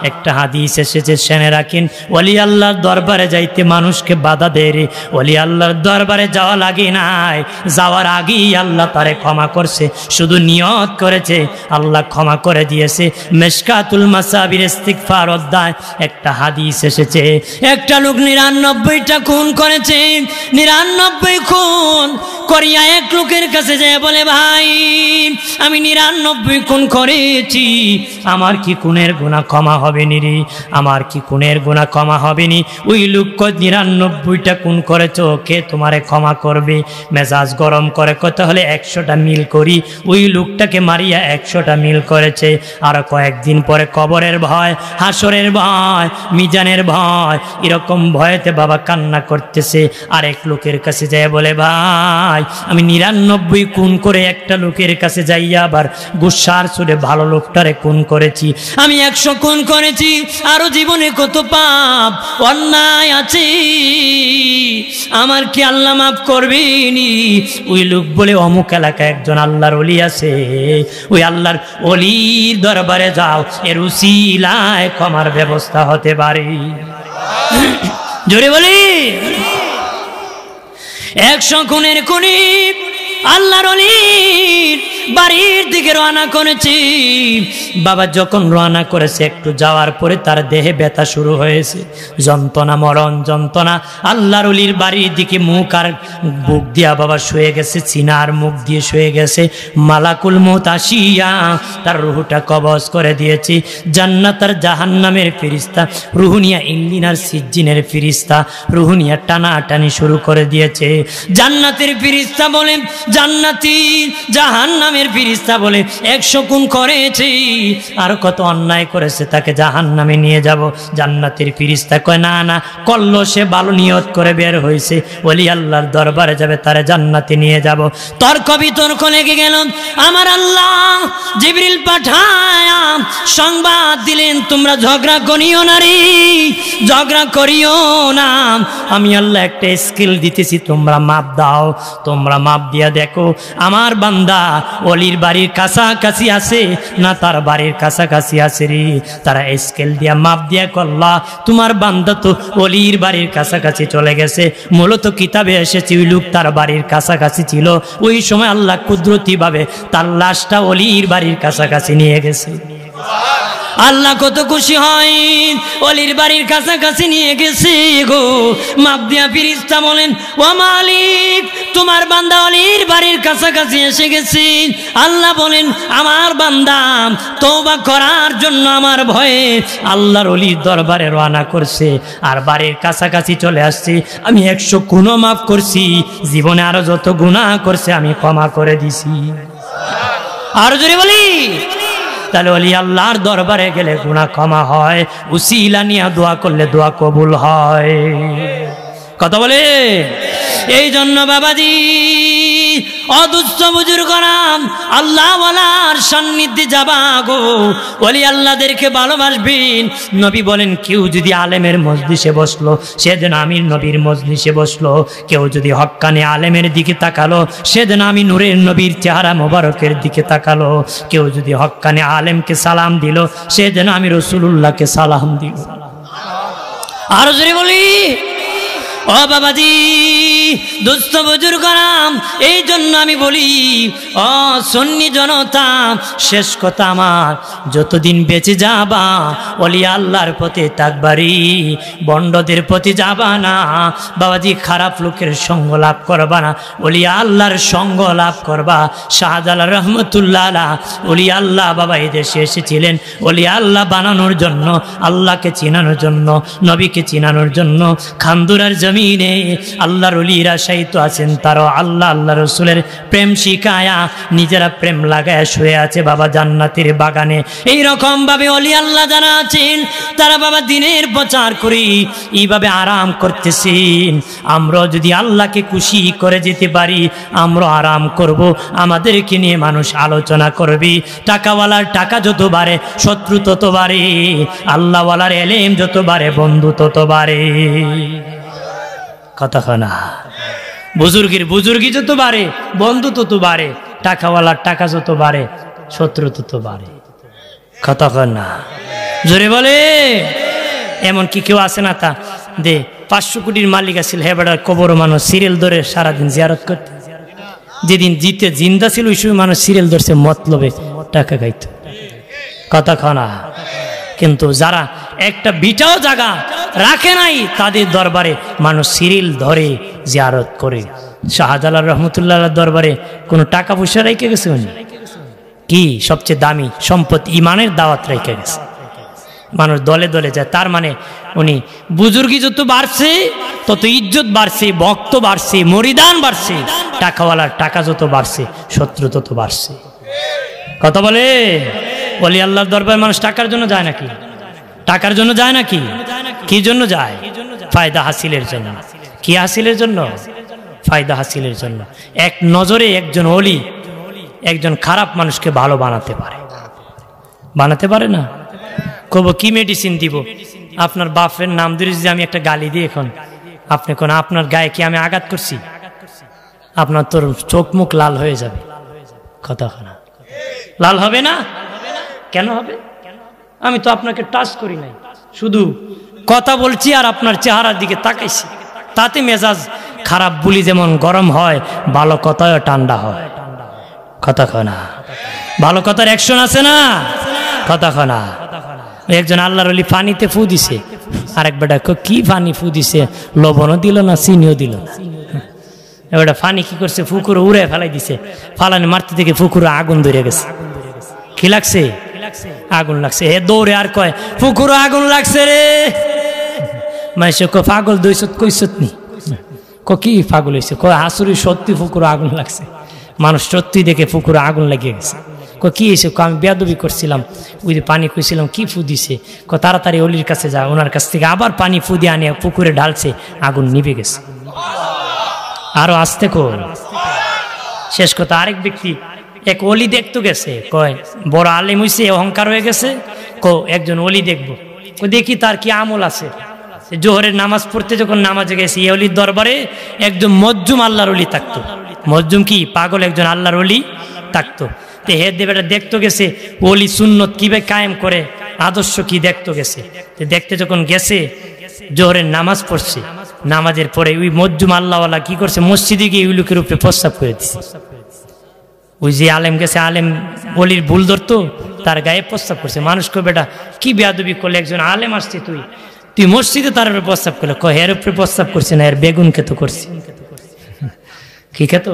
একটা হাদিস এসেছে, শুনে রাখেন। ওলি আল্লাহর দরবারে যাইতে মানুষকে বাধা দেয় রে, ওলি আল্লাহর দরবারে যাওয়া লাগে নাই, যাওয়ার আগেই আল্লাহ তারে ক্ষমা করছে, শুধু নিয়ত করেছে আল্লাহ ক্ষমা করে দিয়েছে। মিশকাতুল মাসাবির ইস্তিগফার উদ্দান একটা হাদিস এসেছে, একটা লোক 99টা খুন করেছে, 99 খুন করিয়া এক লোকের কাছে যায় বলে, ভাই আমি 99 খুন করেছি, আমার কি খুনের গুনাহ ক্ষমা হবে নি রে? আমার কি খুনের গুনাহ ক্ষমা হবে নি? ওই লোক 99টা খুন করেছো, কে তোমারে ক্ষমা করবে? মেজাজ গরম করে কত হলে 100টা মিল করি। ওই লোকটাকে মারিয়া 100টা মিল করেছে। আর কয়েকদিন পরে কবরের ভয়, হাসরের ভয়, মিজানের ভয়, এরকম ভয়েতে বাবা কান্না করতেছে। আরেক লোকের কাছে যায় বলে, ভাই আমি 99 খুন করে একটা লোকের কাছে যাইয়া আবার গুসার সুরে ভালো লোকটারে খুন করেছি, আমি 100 খুন করেছি, আরো জীবনে কত পাপ অন্যায় আছে, আমার কি আল্লাহ মাফ করবেনি? ওই লোক বলে, অমুক এলাকায় একজন আল্লাহর ওলি আছে, ওই আল্লাহর ওলির দরবারে যাও, এর উসিলায় ক্ষমার ব্যবস্থা হতে পারে। জোরে বলি। 100 খুনের খুনি আল্লাহর ওলির বাড়ির দিকে রওনা করেছি। বাবা যখন রওনা করেছে, একটু যাওয়ার পরে তার দেহে ব্যথা শুরু হয়েছে, যন্ত্রণা, মরণ যন্ত্রণা। আল্লাহর ওলির বাড়ির দিকে মুখ আর বুক দিয়া বাবা শুয়ে গেছে, চিনার মুখ দিয়ে শুয়ে গেছে। মালাকুল মউত আসিয়া তার রুহটা কবজ করে দিয়েছে। জান্নাত আর জাহান্নামের ফেরেশতা, রুহুনিয়া ইল্লিনার সিজ্জিনের ফেরেশতা রুহুনিয়া টানাটানি শুরু করে দিয়েছে। জান্নাতের ফেরেশতা বলে জান্নাতি, জাহান্নামের ফেরেশতা বলে 100 খুন করেছে, আর কত অন্যায় করেছে, তাকে জাহান্নামে নিয়ে যাব। জান্নাতের ফেরেশতা কয়, না না, করলো সে ভালো নিয়ত করে বের হয়েছে, ওলি আল্লাহর দরবারে যাবে, তারে জান্নাতে নিয়ে যাব। তর্ক বিতর্ক লেগে গেল। আমার আল্লাহ জিবরিল পাঠায়া সংবাদ দিলেন, তোমরা ঝগড়া করিও না রে, ঝগড়া করিও না, আমি আল্লাহ একটা স্কিল দিতেছি, তোমরা মাপ দাও, তোমরা মাপ দিয়া দেখো আমার বান্দা ওলির বাড়ির কাছাকাছি আছে না তার বাড়ির কাছাকাছি আছে রে। তারা স্কেল দিয়া মাপ দিয়া করলা, তোমার বান্দা তো ওলির বাড়ির কাছাকাছি চলে গেছে। মূলত কিতাবে এসেছে ওই লোক তার বাড়ির কাছাকাছি ছিল, ওই সময় আল্লাহ কুদরতি ভাবে তার লাশটা ওলির বাড়ির কাছাকাছি নিয়ে গেছে। আল্লাহ কত খুশি হয়, ওলির বাড়ির কাছাকাছি নিয়ে গেছে গো। মাপ দিয়া ফেরেশতা বলেন, ও মালিক, তোমার বান্দা ওলির বাড়ির কাছাকাছি এসে গেছে। আল্লাহ বলেন, আমার বান্দা তওবা করার জন্য আমার ভয়ে আল্লাহর ওলির দরবারে রওনা করছে, আর বাড়ির কাছাকাছি চলে আসছে। আমি 100 গুনাহ মাফ করছি, জীবনে আরো যত গুনাহ করছে আমি ক্ষমা করে দিছি। আর জোরে বলি। তাহলে ওলি আল্লাহর দরবারে গেলে গুনাহ ক্ষমা হয়, উসিলা নিয়ে দোয়া করলে দোয়া কবুল হয়। কথা বলে। এই জন্য বাবাজি অদুস্থ বুজুর্গরাম আল্লাহওয়ালার সান্নিধ্যে যাবা গো, ওলি আল্লাহদেরকে ভালোবাসবেন। নবী বলেন কেউ যদি আলেমের মজলিসে বসলো সেদিন আমি নবীর মজলিসে বসলো, কেউ যদি হক্কানি আলেমের দিকে তাকালো সেদিন আমি নূরের নবীর চেহারা মোবারকের দিকে তাকালো, কেউ যদি হক্কানি আলেমকে সালাম দিল সেদিন আমি রাসূলুল্লাহকে সালাম দিল। আরো জোরে বলি ও বাবাজি দুস্থ বুজুর্গরাম, এই জন্য আমি বলি ও সুন্নি জনতা, শেষ কথা আমার, যতদিন বেঁচে যাবা ওলি আল্লাহর পথে থাকবারি, বন্ডদের প্রতি যাবা না বাবাজি, খারাপ লোকের সঙ্গ লাভ করবা না, ওলি আল্লাহর সঙ্গ লাভ করবা। শাহজালাল রহমতুল্লাহ আলাইহি ওলি আল্লাহ বাবা এই দেশে এসেছিলেন ওলি আল্লাহ বানানোর জন্য, আল্লাহকে চিনানোর জন্য, নবীকে চিনানোর জন্য। খান্দুরার জমিনে আল্লাহর ওলিরা শায়িত আছেন, তারাও আল্লাহ আল্লাহ রসুলের প্রেম শিখায়া নিজেরা প্রেম লাগায় শুয়ে আছে বাবা জান্নাতের বাগানে। এইরকম ভাবে ওলি আল্লাহ যারা আছেন তারা বাবা দিনের প্রচার করি এইভাবে আরাম করতেছেন। আমরা যদি আল্লাহকে খুশি করে যেতে পারি আমরা আরাম করব, আমাদেরকে নিয়ে মানুষ আলোচনা করবি। টাকাওয়ালার টাকা যত বাড়ে শত্রু তত বাড়ে, আল্লাহওয়ালার এলেম যত বাড়ে বন্ধু তত বাড়ে। কথা না, বুজুর্গের বুজুর্গি যত বাড়ে বন্ধু তত বাড়ে, টাকাওয়ালার টাকা যত বাড়ে শত্রু তত বাড়ে। কথা না, জোরে বলে। এমন কি কেউ আছে না তা দে 500 কোটির মালিক আছিল, হে বেড়ার কবর মানুষ সিরিয়াল ধরে সারাদিন জিয়ারত করতে, যেদিন জিতে জিন্দা ছিল ওই সময় মানুষ সিরিয়াল ধরছে মতলবে টাকা খাইত। কথা না, কিন্তু যারা একটা বিটাও জায়গা রাখে নাই তাদের দরবারে মানুষ সিরিল ধরে জিয়ারত করে। শাহজালাল রহমতুল্লাহ দরবারে কোনো টাকা পয়সা রেখে গেছে উনি? কি সবচেয়ে দামি সম্পদ ইমানের দাওয়াত রেখে গেছে। মানুষ দলে দলে যায়, তার মানে উনি বুজুর্গি যত বাড়ছে তত ইজ্জত বাড়ছে, ভক্ত বাড়ছে, মরিদান বাড়ছে, টাকাওয়ালার টাকা যত বাড়ছে শত্রু তত বাড়ছে। কথা বলে। ওলি আল্লাহর দরবার মানুষ টাকার জন্য যায় নাকি? টাকার জন্য যায় নাকি? কি জন্য যায়? ফায়দা হাসিলের জন্য। কি হাসিলের জন্য? ফায়দা হাসিলের জন্য। এক নজরে একজন ওলি একজন খারাপ মানুষকে ভালো বানাতে পারে, বানাতে পারে না? কব কি মেডিসিন দিব? আপনার বাপের নাম ধরে যদি আমি একটা গালি দিই এখন, আপনি কোন আপনার গায়ে কি আমি আঘাত করছি? আপনার তোর চোখ মুখ লাল হয়ে যাবে। কথা না, লাল হবে না? কেন হবে? আমি তো আপনাকে টাচ করি নাই, শুধু কথা বলছি আর আপনার চেহারার দিকে তাকাইছি, তাতে মেজাজ খারাপ বুলি যেমন গরম হয় ভালো কথাও ঠান্ডা হয়। কথা না, ভালো কথার অ্যাকশন আছে না? কথা না। একজন আল্লাহর ওলি পানিতে ফু দিছে, আরেক বেটা কি পানি ফু দিছে, লবণও দিল না চিনিও দিল না। এবার পানি কি করছে, পুকুরে উড়ে ফেলাই দিছে, ফালানি মারতে থেকে পুকুরে আগুন ধরে গেছে। কি লাগছে? আগুন লাগছে। হে দৌড়ে আর কয় পুকুরে আগুন লাগছে রে। মাইসে কয় পাগল দইছত কইছত নি? কি পাগল হয়েছে? কয় হাসুরি সত্যি পুকুরে আগুন লাগছে। মানুষ সত্যি দেখে পুকুরে আগুন লাগিয়ে গেছে। কি হয়েছে? আমি বেয়াদবি করছিলাম, ওই যে পানি খুঁজছিলাম, কি ফু দিছে? তাড়াতাড়ি অলির কাছে যা, ওনার কাছ থেকে আবার পানি ফু দিয়ে আনিয়ে পুকুরে ঢালছে, আগুন নিভে গেছে। আরো আসতে কর। শেষ কথা, আরেক ব্যক্তি এক অলি দেখতে গেছে, কয় বড় আলেম হইছে, অহংকার হয়ে গেছে, একজন অলি দেখবো, দেখি তার কি আমল আছে। জোহরের নামাজ পড়তে যখন নামাজে গেছে, এই অলির দরবারে একজন মজ্জুম আল্লাহর অলি থাকতো। মজ্জুম কি পাগল একজন আল্লাহর অলি থাকতো। তে হে দেবেটা দেখতে গেছে ওলি সুন্নত কিভাবে কায়েম করে, আদর্শ কি দেখতে গেছে। দেখতে যখন গেছে জোহরের নামাজ পড়ছে, নামাজের পরে ওই মজ্জুম আল্লাহওয়ালা কি করছে, মসজিদে গিয়ে ওই লোকের উপরে প্রস্তাব করে দিচ্ছে। ওই যে আলেম গেছে, আলেম অলির ভুল ধরতো, তার গায়ে প্রস্তাব করছে। মানুষ কো বেটা কি বেয়াদবি করলে, একজন আলেম আসছে, তুই মসজিদে তার উপরে প্রস্তাব করলে? কয় এর উপরে প্রস্তাব করছে না, এর বেগুন খেত করছে। কি খেত?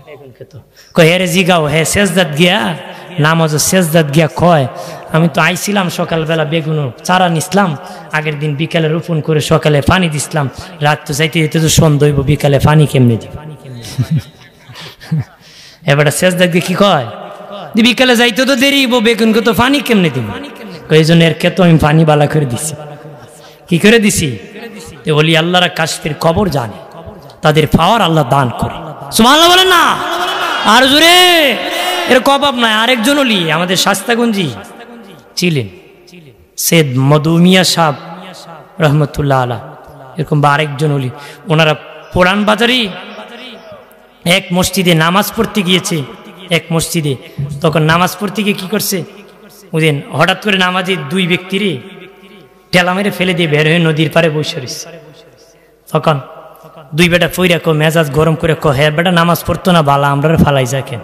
বেগুন খেত। কয় এর জিগাও, হে সেজদাত গিয়া নামাজ সেজদাত গিয়া কয় আমি তো আইছিলাম সকালবেলা বেগুন চারা নিছিলাম, আগের দিন বিকালে রোপণ করে সকালে পানি দিছিলাম, রাত তো যাইতে যেতে তো সন্ধ্যা হইব, বিকালে পানি কেমনে দিব? এবার সেজদাত গিয়ে কি কয়, বিকালে যাইতে তো দেরি হইব, বেগুনকে তো পানি কেমনে দিব? এই জন্য এর খেতো আমি পানি বালা করে দিছি। কি করে দিছি? ওলি আল্লাহরা কাশফির খবর জানে, তাদের পাওয়ার আল্লাহ দান করে। সুবহানাল্লাহ বলেন না আর জোরে। এর অভাব নাই। আরেকজন ওলি আমাদের শাস্তাগঞ্জি ছিলেন, সৈয়দ মধুমিয়া সাহেব রহমতুল্লাহ আলাইহি, এরকম বা আরেকজন ওলি। ওনারা পুরান বাজারে এক মসজিদে নামাজ পড়তে গিয়েছে, এক মসজিদে। তখন নামাজ পড়তে গিয়ে কি করছে বুঝেন, হঠাৎ করে নামাজে দুই ব্যক্তিরে ঠেলা মেরে ফেলে দিয়ে বের হয়ে নদীর পাড়ে বসে রয়েছে। তখন দুই বেটা ফইরা কো মেজাজ গরম করে কো, হ্যাঁ বেটা নামাজ পড়তো না বালা, আমরা ফালাই যা কেন?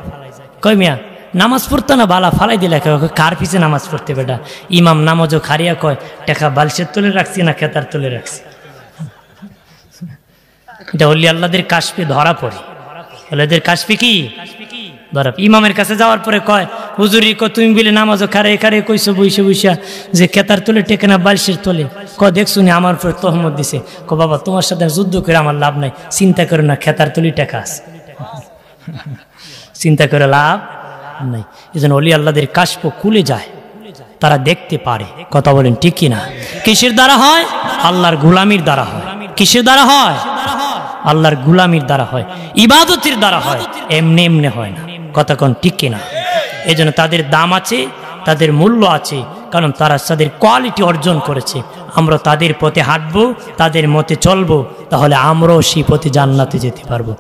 কই মিয়া নামাজ পড়তো না বালা, ফালাই দিলে কার পিছে নামাজ পড়তে বেটা? ইমাম নামাজও খারিয়া কয়, টাকা বালসের তুলে রাখছি না খেতার তুলে রাখছি? এটা অলি আল্লাহদের কাশফে ধরা পড়ে। এদের কাশফে কি ধরা। ইমামের কাছে যাওয়ার পরে কয়, হুজুরি কো তুমি বলে নামাজও খারে খারে কইছো বইসে বইসা যে খেতার তোলে টেকে না বালসের তোলে? ক দেখছো নি আমার উপরে তহমত দিছে। ক বাবা তোমার সাথে যুদ্ধ করে আমার লাভ নাই, চিন্তা করো না, খেতার তুলি টেকা আছে, চিন্তা করে লাভ নাই। এই জন্য অলি আল্লাহদের কাশফ খুলে যায়, তারা দেখতে পারে। কথা বলেন ঠিক কিনা? কিসের দ্বারা হয়? আল্লাহর গোলামির দ্বারা হয়। কিসের দ্বারা হয়? আল্লাহর গোলামির দ্বারা হয়, ইবাদতের দ্বারা হয়, এমনি এমনি হয় না। কথা কোন ঠিক কিনা? এই জন্য তাদের দাম আছে, তাদের মূল্য আছে, কারণ তারা তাদের কোয়ালিটি অর্জন করেছে। আমরা তাদের পথে হাঁটবো, তাদের মতে চলবো, তাহলে আমরাও সেই পথে জান্নাতে যেতে পারবো।